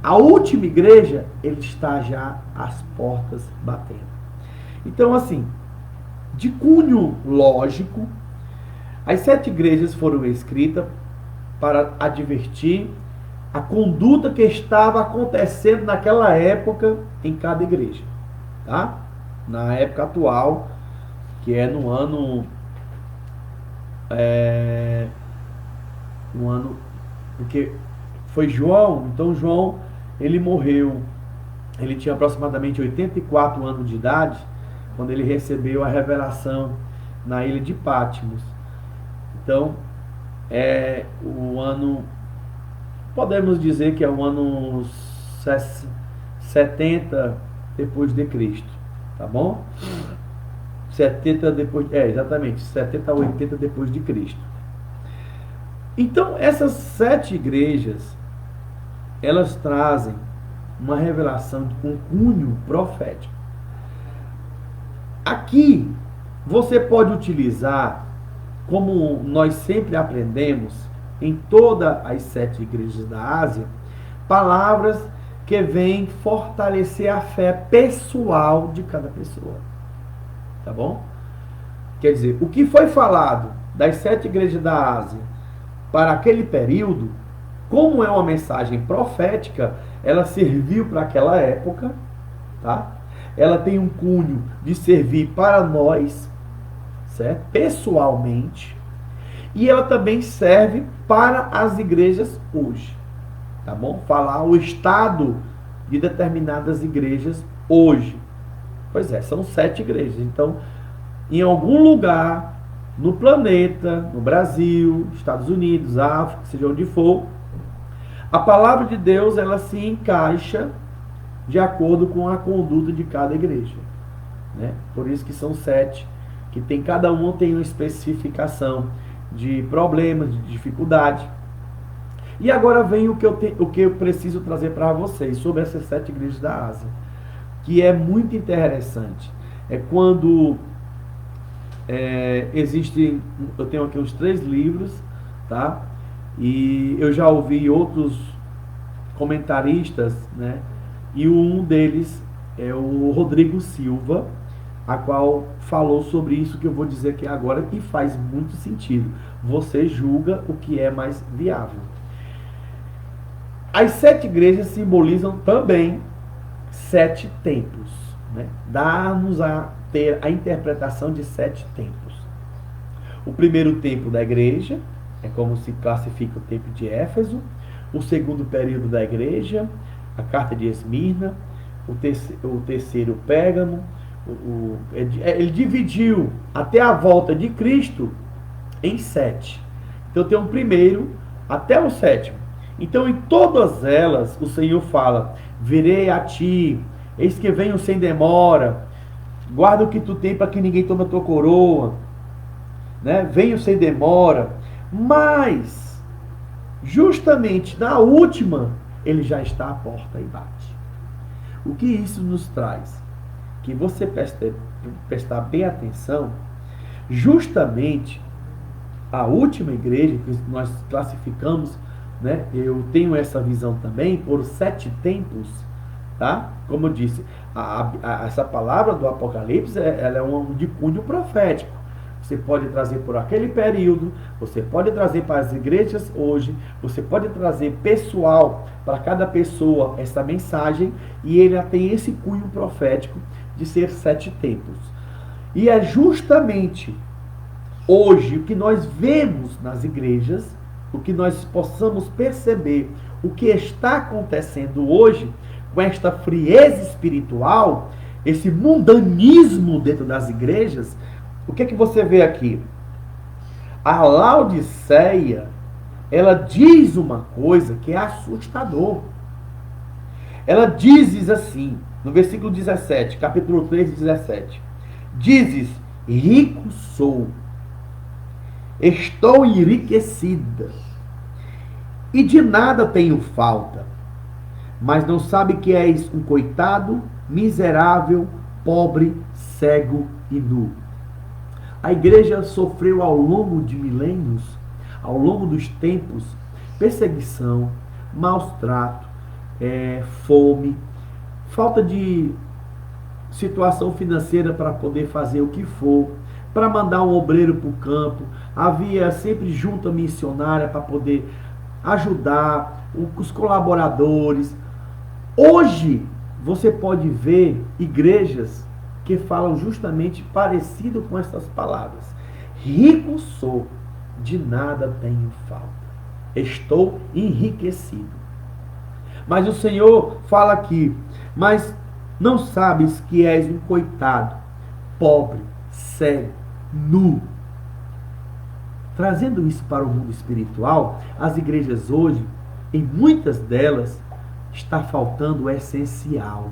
A última igreja, ele está já às portas batendo. Então, assim, de cunho lógico, as 7 igrejas foram escritas para advertir a conduta que estava acontecendo naquela época em cada igreja, tá? Na época atual, que é no ano, porque foi João, então João, ele morreu, ele tinha aproximadamente 84 anos de idade, quando ele recebeu a revelação na ilha de Patmos. Então, é o ano, podemos dizer que é o ano 70 depois de Cristo, tá bom? 70 depois, exatamente, 70 a 80 depois de Cristo. Então, essas 7 igrejas, elas trazem uma revelação com cunho profético. Aqui, você pode utilizar, como nós sempre aprendemos, em todas as 7 igrejas da Ásia, palavras que vêm fortalecer a fé pessoal de cada pessoa. Tá bom? Quer dizer, o que foi falado das 7 igrejas da Ásia para aquele período, como é uma mensagem profética, ela serviu para aquela época, tá? Ela tem um cunho de servir para nós, certo? Pessoalmente, e ela também serve para as igrejas hoje, tá bom? Falar o estado de determinadas igrejas hoje. Pois é, são 7 igrejas. Então, em algum lugar no planeta, no Brasil, Estados Unidos, África, seja onde for, a palavra de Deus, ela se encaixa de acordo com a conduta de cada igreja, né? Por isso que são 7, que cada uma tem uma especificação de problemas, de dificuldade. E agora vem o que eu preciso trazer para vocês sobre essas 7 igrejas da Ásia, que é muito interessante. É quando existem, eu tenho aqui uns 3 livros, tá? E eu já ouvi outros comentaristas, né? E um deles é o Rodrigo Silva, a qual falou sobre isso que eu vou dizer aqui agora, e faz muito sentido. Você julga o que é mais viável. As 7 igrejas simbolizam também 7 tempos, né? Dá-nos a ter a interpretação de 7 tempos. O primeiro tempo da igreja é como se classifica o tempo de Éfeso. O segundo período da igreja, a carta de Esmirna. O terceiro Pérgamo. Ele dividiu até a volta de Cristo em 7. Então tem o primeiro até o 7º. Então em todas elas o Senhor fala: virei a ti, eis que venho sem demora, guarda o que tu tem para que ninguém tome a tua coroa, né? Venho sem demora. Mas justamente na última ele já está à porta e bate. O que isso nos traz? Que você prestar bem atenção, justamente a última igreja que nós classificamos, né? Eu tenho essa visão também por 7 tempos, tá? Como eu disse, essa palavra do Apocalipse, ela é de cunho profético. Você pode trazer por aquele período, você pode trazer para as igrejas hoje, você pode trazer pessoal, para cada pessoa, essa mensagem, e ele tem esse cunho profético de ser 7 tempos. E é justamente hoje o que nós vemos nas igrejas, o que nós possamos perceber, o que está acontecendo hoje, com esta frieza espiritual, esse mundanismo dentro das igrejas. O que você vê aqui? A Laodiceia, ela diz uma coisa que é assustador. Ela dizes assim, no versículo 17, capítulo 3, 17. Dizes, rico sou, estou enriquecida, e de nada tenho falta, mas não sabe que és um coitado, miserável, pobre, cego e nu. A igreja sofreu ao longo de milênios, ao longo dos tempos, perseguição, maus trato, fome, falta de situação financeira para poder fazer o que for, para mandar um obreiro para o campo. Havia sempre junta missionária para poder ajudar os colaboradores. Hoje você pode ver igrejas que falam justamente parecido com essas palavras. Rico sou, de nada tenho falta. Estou enriquecido. Mas o Senhor fala aqui, mas não sabes que és um coitado, pobre, cego, nu. Trazendo isso para o mundo espiritual, as igrejas hoje, em muitas delas, está faltando o essencial,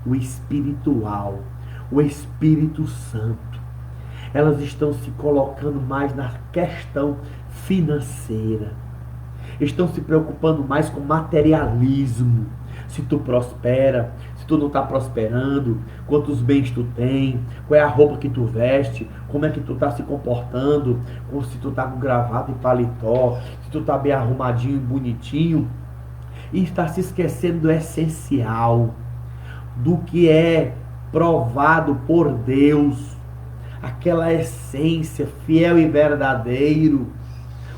o espiritual, o Espírito Santo. Elas estão se colocando mais na questão financeira. Estão se preocupando mais com materialismo. Se tu prospera, se tu não está prosperando, quantos bens tu tem, qual é a roupa que tu veste, como é que tu está se comportando, ou se tu está com gravata e paletó, se tu está bem arrumadinho e bonitinho. E está se esquecendo do essencial, do que é provado por Deus, aquela essência fiel e verdadeiro.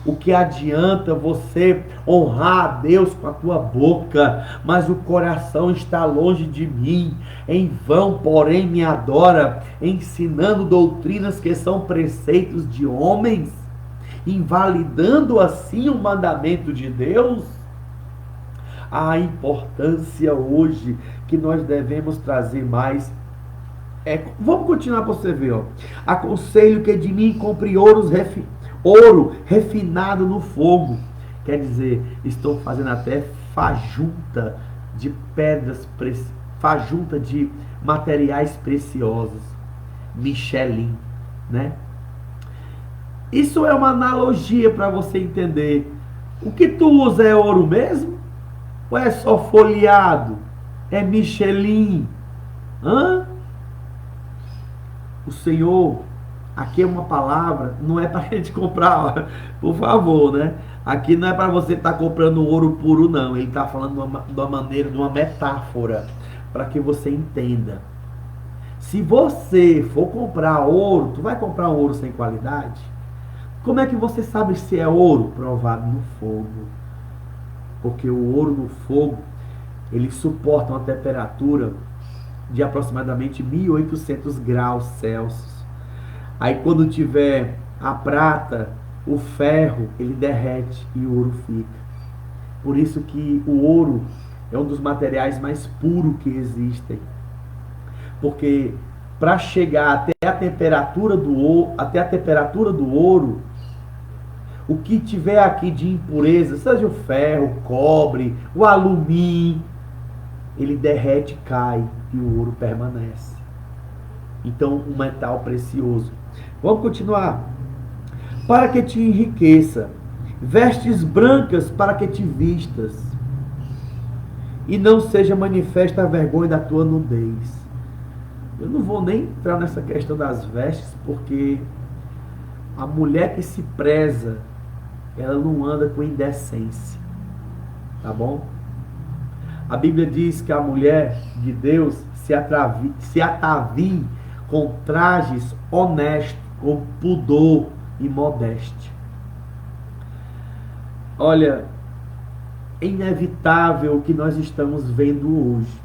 O que adianta você honrar a Deus com a tua boca, mas o coração está longe de mim? Em vão, porém, me adora, ensinando doutrinas que são preceitos de homens, invalidando assim o mandamento de Deus. A importância hoje que nós devemos trazer mais vamos continuar para você ver, ó. Aconselho que de mim compre ouro refinado no fogo. Quer dizer, estou fazendo até fajunta de pedras, fajunta de materiais preciosos. Michelin, né? Isso é uma analogia para você entender. O que tu usa é ouro mesmo? Ou é só folheado? É Michelin? Hã? O Senhor, aqui é uma palavra, não é para a gente comprar, por favor, né? Aqui não é para você estar comprando ouro puro, não. Ele está falando de uma maneira, de uma metáfora, para que você entenda. Se você for comprar ouro, tu vai comprar um ouro sem qualidade? Como é que você sabe se é ouro? Provado no fogo. Porque o ouro no fogo, ele suporta uma temperatura de aproximadamente 1800 graus Celsius. Aí quando tiver a prata, o ferro, ele derrete e o ouro fica. Por isso que o ouro é um dos materiais mais puros que existem. Porque para chegar até a temperatura do ouro, o que tiver aqui de impureza, seja o ferro, o cobre, o alumínio, ele derrete, cai e o ouro permanece. Então, um metal precioso. Vamos continuar. Para que te enriqueça, vestes brancas para que te vistas, e não seja manifesta a vergonha da tua nudez. Eu não vou nem entrar nessa questão das vestes, porque a mulher que se preza, ela não anda com indecência. Tá bom? A Bíblia diz que a mulher de Deus se atavie com trajes honestos, com pudor e modéstia. Olha, é inevitável o que nós estamos vendo hoje.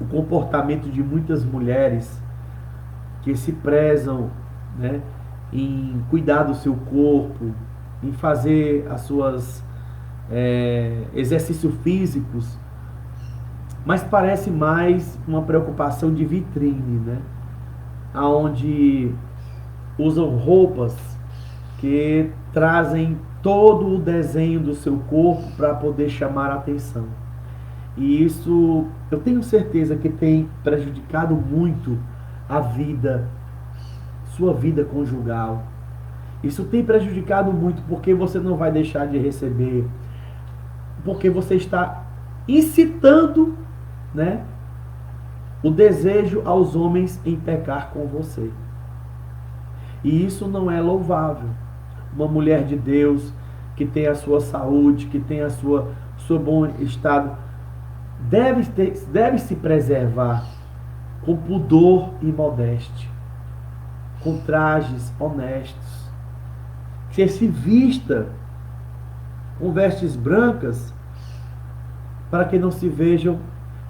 O comportamento de muitas mulheres que se prezam, né, em cuidar do seu corpo, em fazer as suas exercícios físicos, mas parece mais uma preocupação de vitrine, né? Onde usam roupas que trazem todo o desenho do seu corpo para poder chamar a atenção. E isso eu tenho certeza que tem prejudicado muito a vida, sua vida conjugal. Isso tem prejudicado muito porque você não vai deixar de receber, porque você está incitando, né, o desejo aos homens em pecar com você. E isso não é louvável. Uma mulher de Deus que tem a sua saúde, que tem a seu bom estado, deve se preservar com pudor e modéstia, com trajes honestos, que se vista com vestes brancas, para que não se vejam.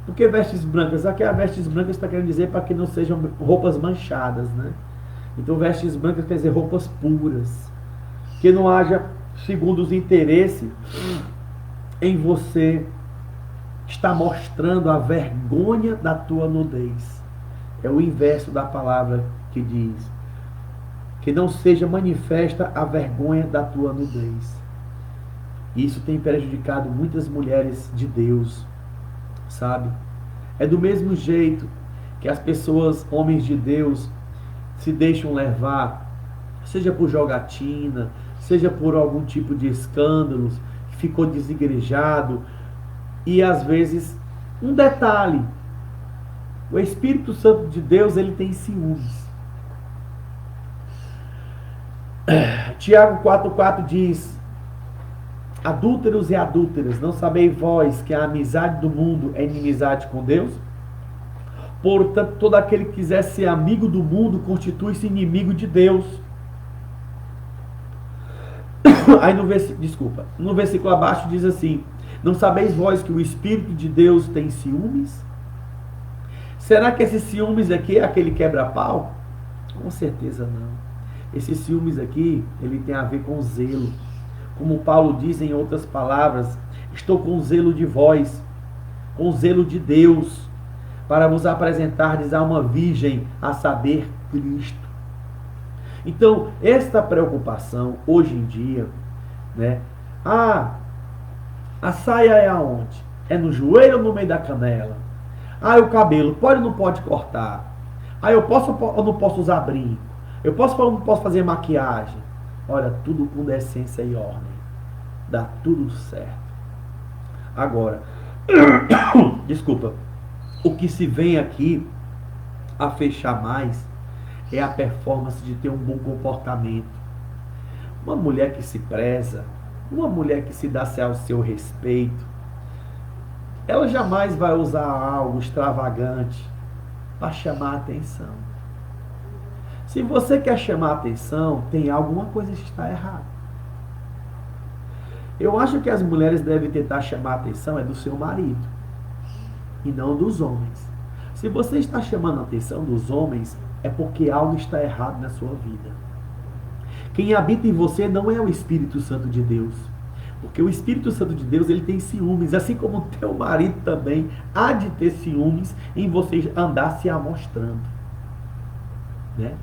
Porque vestes brancas? Aqui a vestes brancas está querendo dizer para que não sejam roupas manchadas, né? Então vestes brancas quer dizer roupas puras, que não haja, segundo os interesses, em você está mostrando a vergonha da tua nudez. É o inverso da palavra que diz que não seja manifesta a vergonha da tua nudez. Isso tem prejudicado muitas mulheres de Deus, sabe? É do mesmo jeito que as pessoas, homens de Deus, se deixam levar, seja por jogatina, seja por algum tipo de escândalos, ficou desigrejado. E às vezes, um detalhe, o Espírito Santo de Deus, ele tem ciúmes. Tiago 4,4 diz: adúlteros e adúlteras, não sabeis vós que a amizade do mundo é inimizade com Deus? Portanto, todo aquele que quiser ser amigo do mundo constitui-se inimigo de Deus. Aí no versículo abaixo diz assim: não sabeis vós que o Espírito de Deus tem ciúmes? Será que esse ciúmes aqui é aquele quebra-pau? Com certeza não. Esse ciúmes aqui, ele tem a ver com zelo. Como Paulo diz em outras palavras: estou com zelo de vós, com zelo de Deus, para vos apresentardes a uma virgem, a saber, Cristo. Então, esta preocupação, hoje em dia, né? A saia é aonde? É no joelho ou no meio da canela? O cabelo, pode ou não pode cortar? Eu posso ou não posso usar brinco? Eu posso ou não posso fazer maquiagem? Olha, tudo com decência e ordem. Dá tudo certo. Agora, desculpa, o que se vem aqui a fechar mais é a performance de ter um bom comportamento. Uma mulher que se preza, uma mulher que se dá ao seu respeito, ela jamais vai usar algo extravagante para chamar a atenção. Se você quer chamar a atenção, tem alguma coisa que está errada. Eu acho que as mulheres devem tentar chamar a atenção do seu marido e não dos homens. Se você está chamando a atenção dos homens, é porque algo está errado na sua vida. Quem habita em você não é o Espírito Santo de Deus. Porque o Espírito Santo de Deus, ele tem ciúmes, assim como o teu marido também há de ter ciúmes em você andar se amostrando, né?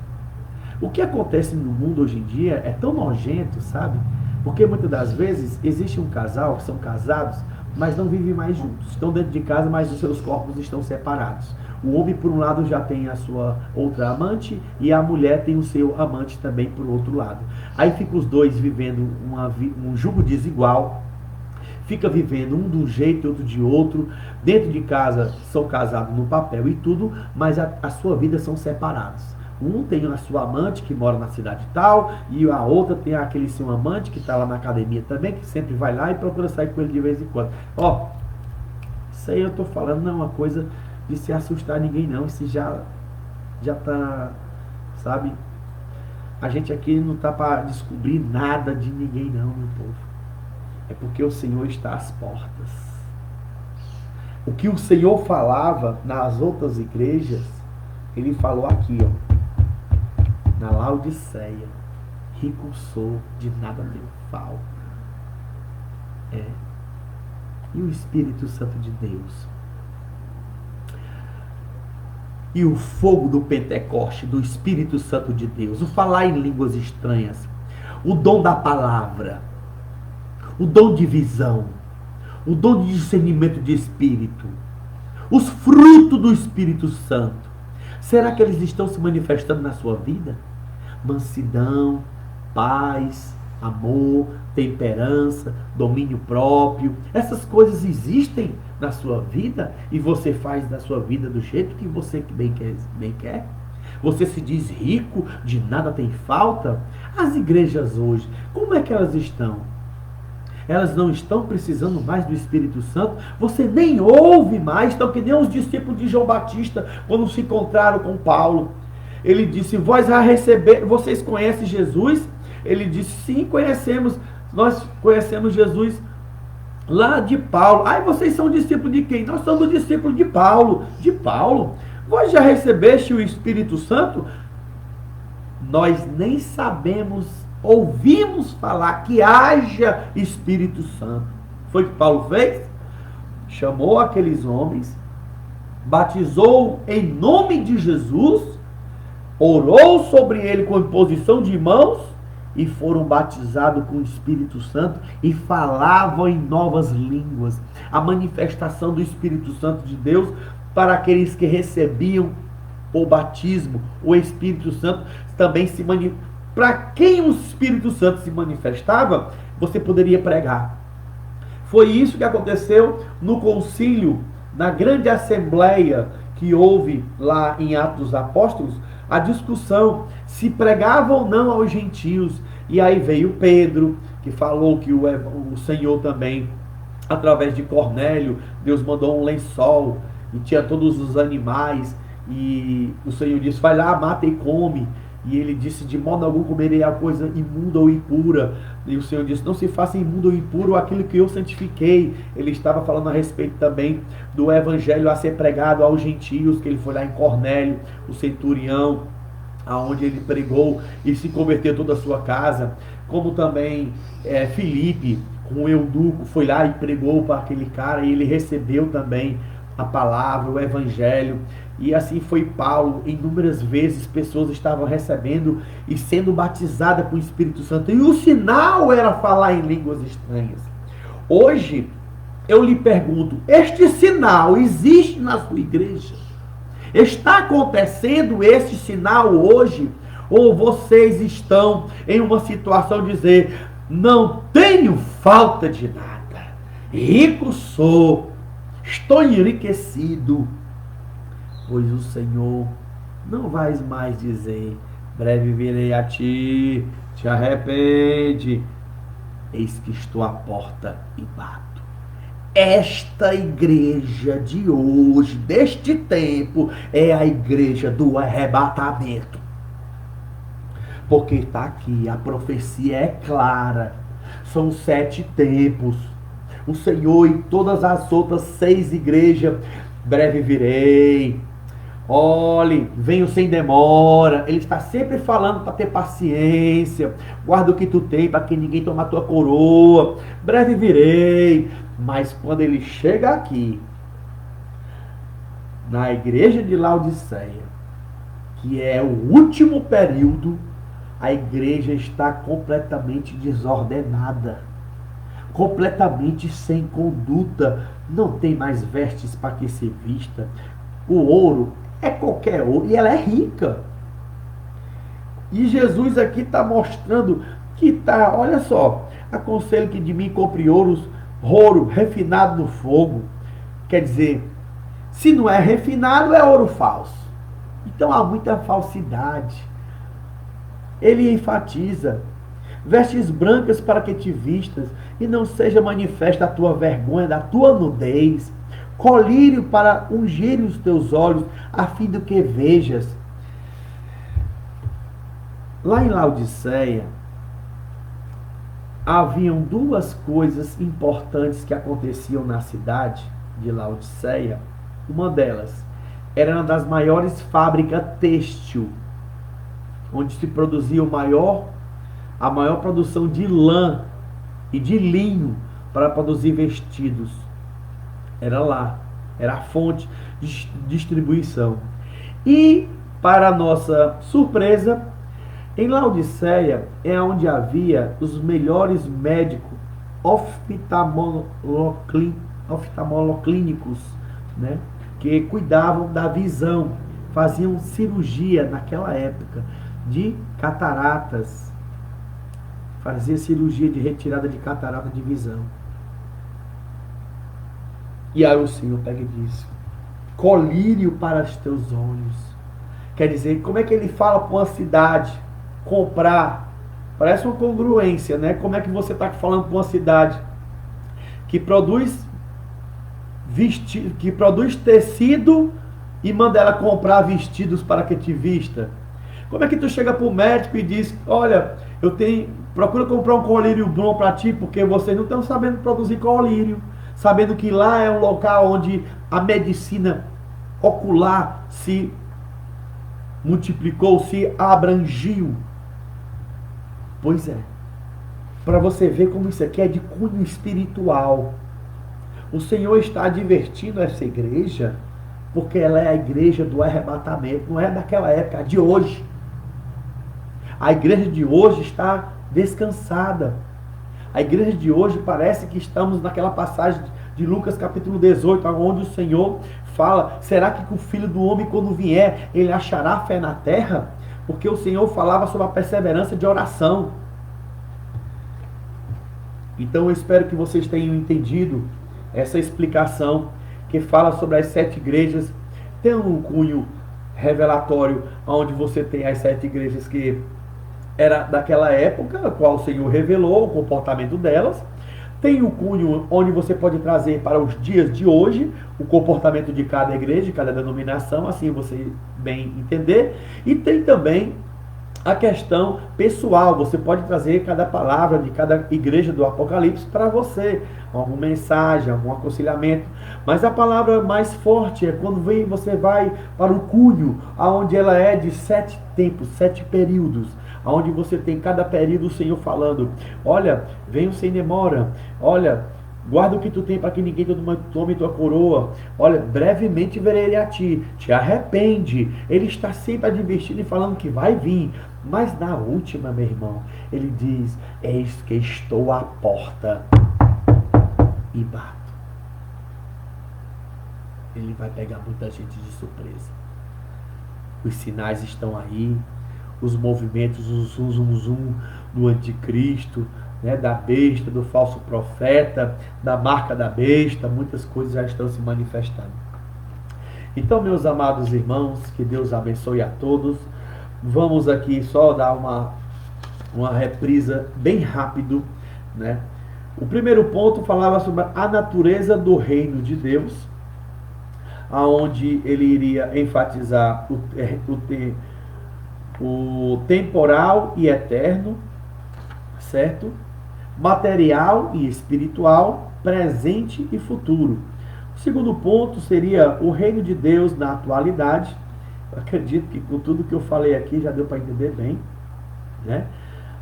O que acontece no mundo hoje em dia é tão nojento, sabe? Porque muitas das vezes existe um casal que são casados, mas não vivem mais juntos. Estão dentro de casa, mas os seus corpos estão separados. O homem, por um lado, já tem a sua outra amante e a mulher tem o seu amante também por outro lado. Aí fica os dois vivendo um jugo desigual, fica vivendo um de um jeito e outro de outro. Dentro de casa são casados no papel e tudo, mas a sua vida são separados. Um tem a sua amante que mora na cidade tal, e a outra tem aquele seu amante que está lá na academia também, que sempre vai lá e procura sair com ele de vez em quando. Isso aí eu estou falando não é uma coisa de se assustar ninguém não, isso já está, sabe? A gente aqui não está para descobrir nada de ninguém não, meu povo. É porque o Senhor está às portas. O que o Senhor falava nas outras igrejas, Ele falou aqui, na Laodiceia: rico sou, de nada tenho falta. E o Espírito Santo de Deus? E o fogo do Pentecoste, do Espírito Santo de Deus, o falar em línguas estranhas, o dom da palavra, o dom de visão, o dom de discernimento de espírito, os frutos do Espírito Santo, será que eles estão se manifestando na sua vida? Mansidão, paz, amor, temperança, domínio próprio, essas coisas existem na sua vida e você faz da sua vida do jeito que você bem quer? Você se diz rico, de nada tem falta? As igrejas hoje, como é que elas estão? Elas não estão precisando mais do Espírito Santo? Você nem ouve mais, estão que nem os discípulos de João Batista, quando se encontraram com Paulo. Ele disse, vós a receber, vocês conhecem Jesus? Ele disse, sim, conhecemos, nós conhecemos Jesus lá de Paulo. Ai, vocês são discípulos de quem? Nós somos discípulos de Paulo. De Paulo? Vós já recebeste o Espírito Santo? Nós nem sabemos, ouvimos falar que haja Espírito Santo. Foi o que Paulo fez? Chamou aqueles homens, batizou em nome de Jesus, orou sobre ele com imposição de mãos e foram batizados com o Espírito Santo e falavam em novas línguas. A manifestação do Espírito Santo de Deus para aqueles que recebiam o batismo, o Espírito Santo também se manifestava. Para quem o Espírito Santo se manifestava, você poderia pregar. Foi isso que aconteceu no concílio, na grande assembleia que houve lá em Atos dos Apóstolos, a discussão se pregava ou não aos gentios. E aí veio Pedro, que falou que o Senhor também, através de Cornélio, Deus mandou um lençol e tinha todos os animais, e o Senhor disse, vai lá, mata e come. E ele disse, de modo algum comerei a coisa imunda ou impura. E o Senhor disse, não se faça imundo ou impuro aquilo que eu santifiquei. Ele estava falando a respeito também do evangelho a ser pregado aos gentios, que ele foi lá em Cornélio, o centurião, aonde ele pregou e se converteu toda a sua casa. Como também Filipe, com o eunuco, foi lá e pregou para aquele cara, e ele recebeu também a palavra, o evangelho. E assim foi Paulo, inúmeras vezes pessoas estavam recebendo e sendo batizadas com o Espírito Santo, e o sinal era falar em línguas estranhas. Hoje eu lhe pergunto, este sinal existe na sua igreja? Está acontecendo esse sinal hoje? Ou vocês estão em uma situação de dizer, não tenho falta de nada, rico sou, estou enriquecido? Pois o Senhor não vai mais dizer, breve virei a ti, te arrepende, eis que estou à porta e bato. Esta igreja de hoje, deste tempo, é a igreja do arrebatamento. Porque está aqui, a profecia é clara, são 7 tempos. O Senhor e todas as outras 6 igrejas, breve virei, olhe, venho sem demora. Ele está sempre falando para ter paciência. Guarda o que tu tem para que ninguém tome a tua coroa. Breve virei. Mas quando ele chega aqui, na igreja de Laodiceia, que é o último período, a igreja está completamente desordenada, completamente sem conduta. Não tem mais vestes para que se vista. O ouro é qualquer ouro, e ela é rica. E Jesus aqui está mostrando que está, olha só, aconselho que de mim compre ouro refinado no fogo. Quer dizer, se não é refinado, é ouro falso. Então há muita falsidade. Ele enfatiza, vestes brancas para que te vistas, e não seja manifesta a tua vergonha, da tua nudez, colírio para ungir os teus olhos, a fim de que vejas. Lá em Laodiceia, haviam 2 coisas importantes que aconteciam na cidade de Laodiceia. Uma delas era uma das maiores fábricas têxtil, onde se produzia a maior produção de lã e de linho para produzir vestidos. Era lá, era a fonte de distribuição. E, para nossa surpresa, em Laodiceia é onde havia os melhores médicos oftalmoclínicos, né, que cuidavam da visão, faziam cirurgia naquela época de cataratas, fazia cirurgia de retirada de catarata de visão. E aí o Senhor pega e diz: colírio para os teus olhos. Quer dizer, como é que ele fala para uma cidade comprar? Parece uma congruência, né? Como é que você está falando para uma cidade que produz tecido e manda ela comprar vestidos para que te vista? Como é que tu chega para o médico e diz: olha, procura comprar um colírio bom para ti, porque vocês não estão sabendo produzir colírio, sabendo que lá é um local onde a medicina ocular se multiplicou, se abrangiu. Pois é, para você ver como isso aqui é de cunho espiritual. O Senhor está advertindo essa igreja, porque ela é a igreja do arrebatamento, não é daquela época, é de hoje. A igreja de hoje está descansada. A igreja de hoje parece que estamos naquela passagem de Lucas capítulo 18, onde o Senhor fala: será que o Filho do Homem, quando vier, ele achará fé na terra? Porque o Senhor falava sobre a perseverança de oração. Então eu espero que vocês tenham entendido essa explicação que fala sobre as 7 igrejas. Tem um cunho revelatório, onde você tem as 7 igrejas que era daquela época, a qual o Senhor revelou o comportamento delas. Tem o cunho onde você pode trazer para os dias de hoje o comportamento de cada igreja, de cada denominação, assim você bem entender. E tem também a questão pessoal, você pode trazer cada palavra de cada igreja do Apocalipse para você, alguma mensagem, algum aconselhamento. Mas a palavra mais forte é quando você vai para o cunho, onde ela é de 7 tempos, 7 períodos, onde você tem cada período o Senhor falando: olha, venho sem demora, olha, guarda o que tu tem para que ninguém tome tua coroa, olha, brevemente verei a ti, te arrepende. Ele está sempre advertindo e falando que vai vir. Mas na última, meu irmão, ele diz: eis que estou à porta e bato. Ele vai pegar muita gente de surpresa. Os sinais estão aí, os movimentos, o zum, zum, zum do anticristo, né, da besta, do falso profeta, da marca da besta, muitas coisas já estão se manifestando. Então, meus amados irmãos, que Deus abençoe a todos. Vamos aqui só dar uma reprisa bem rápido, né? O primeiro ponto falava sobre a natureza do reino de Deus, aonde ele iria enfatizar o temporal e eterno, certo? Material e espiritual, presente e futuro. O segundo ponto seria o reino de Deus na atualidade. Eu acredito que com tudo que eu falei aqui já deu para entender bem, né?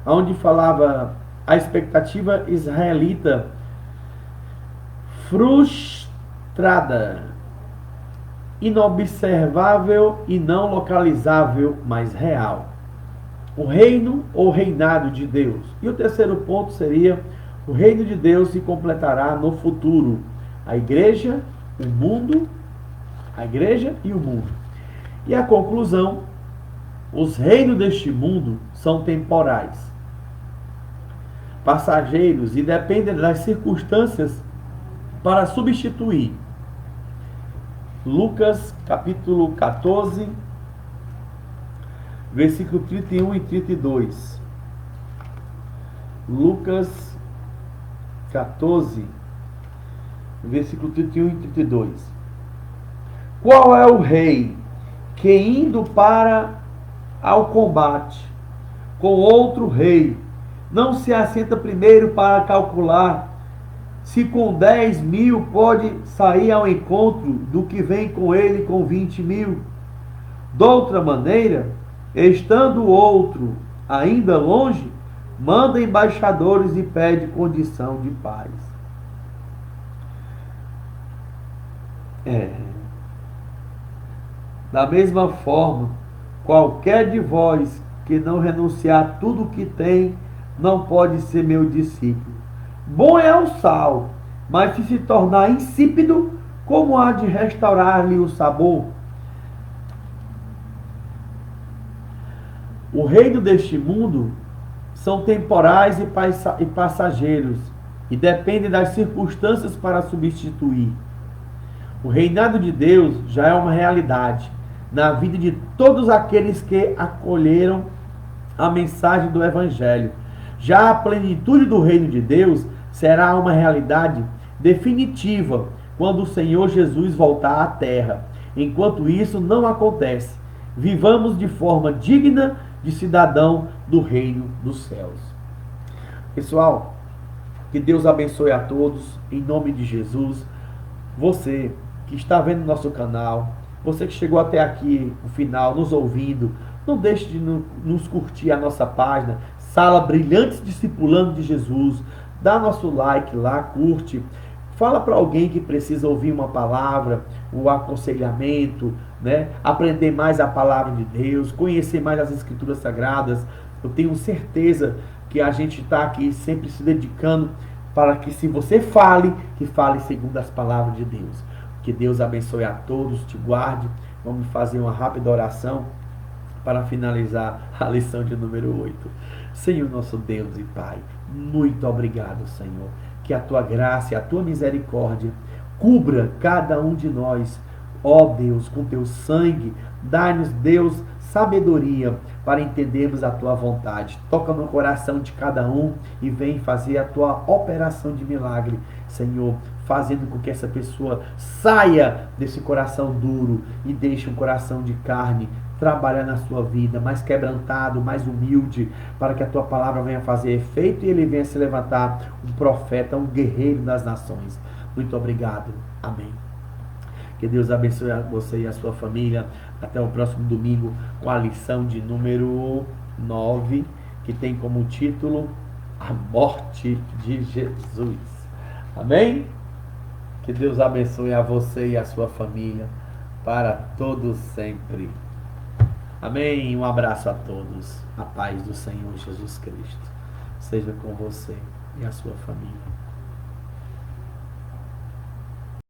Onde falava a expectativa israelita frustrada, inobservável e não localizável, mas real. O reino ou reinado de Deus. E o terceiro ponto seria: o reino de Deus se completará no futuro. A igreja, o mundo, a igreja e o mundo. E a conclusão: os reinos deste mundo são temporais, passageiros e dependem das circunstâncias para substituir. Lucas capítulo 14, versículo 31 e 32. Lucas 14, versículo 31 e 32. Qual é o rei que, indo para ao combate com outro rei, não se assenta primeiro para calcular se com 10.000 pode sair ao encontro do que vem com ele com 20.000? Doutra maneira, estando o outro ainda longe, manda embaixadores e pede condição de paz. Da mesma forma, qualquer de vós que não renunciar tudo o que tem, não pode ser meu discípulo. Bom é o sal, mas se tornar insípido, como há de restaurar-lhe o sabor? O reino deste mundo são temporais e passageiros, e dependem das circunstâncias para substituir. O reinado de Deus já é uma realidade na vida de todos aqueles que acolheram a mensagem do Evangelho. Já a plenitude do reino de Deus será uma realidade definitiva quando o Senhor Jesus voltar à terra. Enquanto isso não acontece, vivamos de forma digna de cidadão do reino dos céus. Pessoal, que Deus abençoe a todos, em nome de Jesus. Você que está vendo nosso canal, você que chegou até aqui, no final, nos ouvindo, não deixe de nos curtir a nossa página, Sala Brilhantes Discipulando de Jesus. Dá nosso like lá, curte. Fala para alguém que precisa ouvir uma palavra, o aconselhamento, né? Aprender mais a palavra de Deus, conhecer mais as Escrituras Sagradas. Eu tenho certeza que a gente está aqui sempre se dedicando para que, se você fale, que fale segundo as palavras de Deus. Que Deus abençoe a todos, te guarde. Vamos fazer uma rápida oração para finalizar a lição de número 8. Senhor nosso Deus e Pai, muito obrigado, Senhor. Que a tua graça e a tua misericórdia cubra cada um de nós. Ó Deus, com teu sangue, dá-nos, Deus, sabedoria para entendermos a tua vontade. Toca no coração de cada um e vem fazer a tua operação de milagre, Senhor, fazendo com que essa pessoa saia desse coração duro e deixe um coração de carne trabalhar na sua vida, mais quebrantado, mais humilde, para que a tua palavra venha fazer efeito e ele venha se levantar um profeta, um guerreiro das nações. Muito obrigado. Amém. Que Deus abençoe você e a sua família. Até o próximo domingo com a lição de número 9, que tem como título A Morte de Jesus. Amém? Que Deus abençoe a você e a sua família para todos sempre. Amém. Um abraço a todos. A paz do Senhor Jesus Cristo seja com você e a sua família.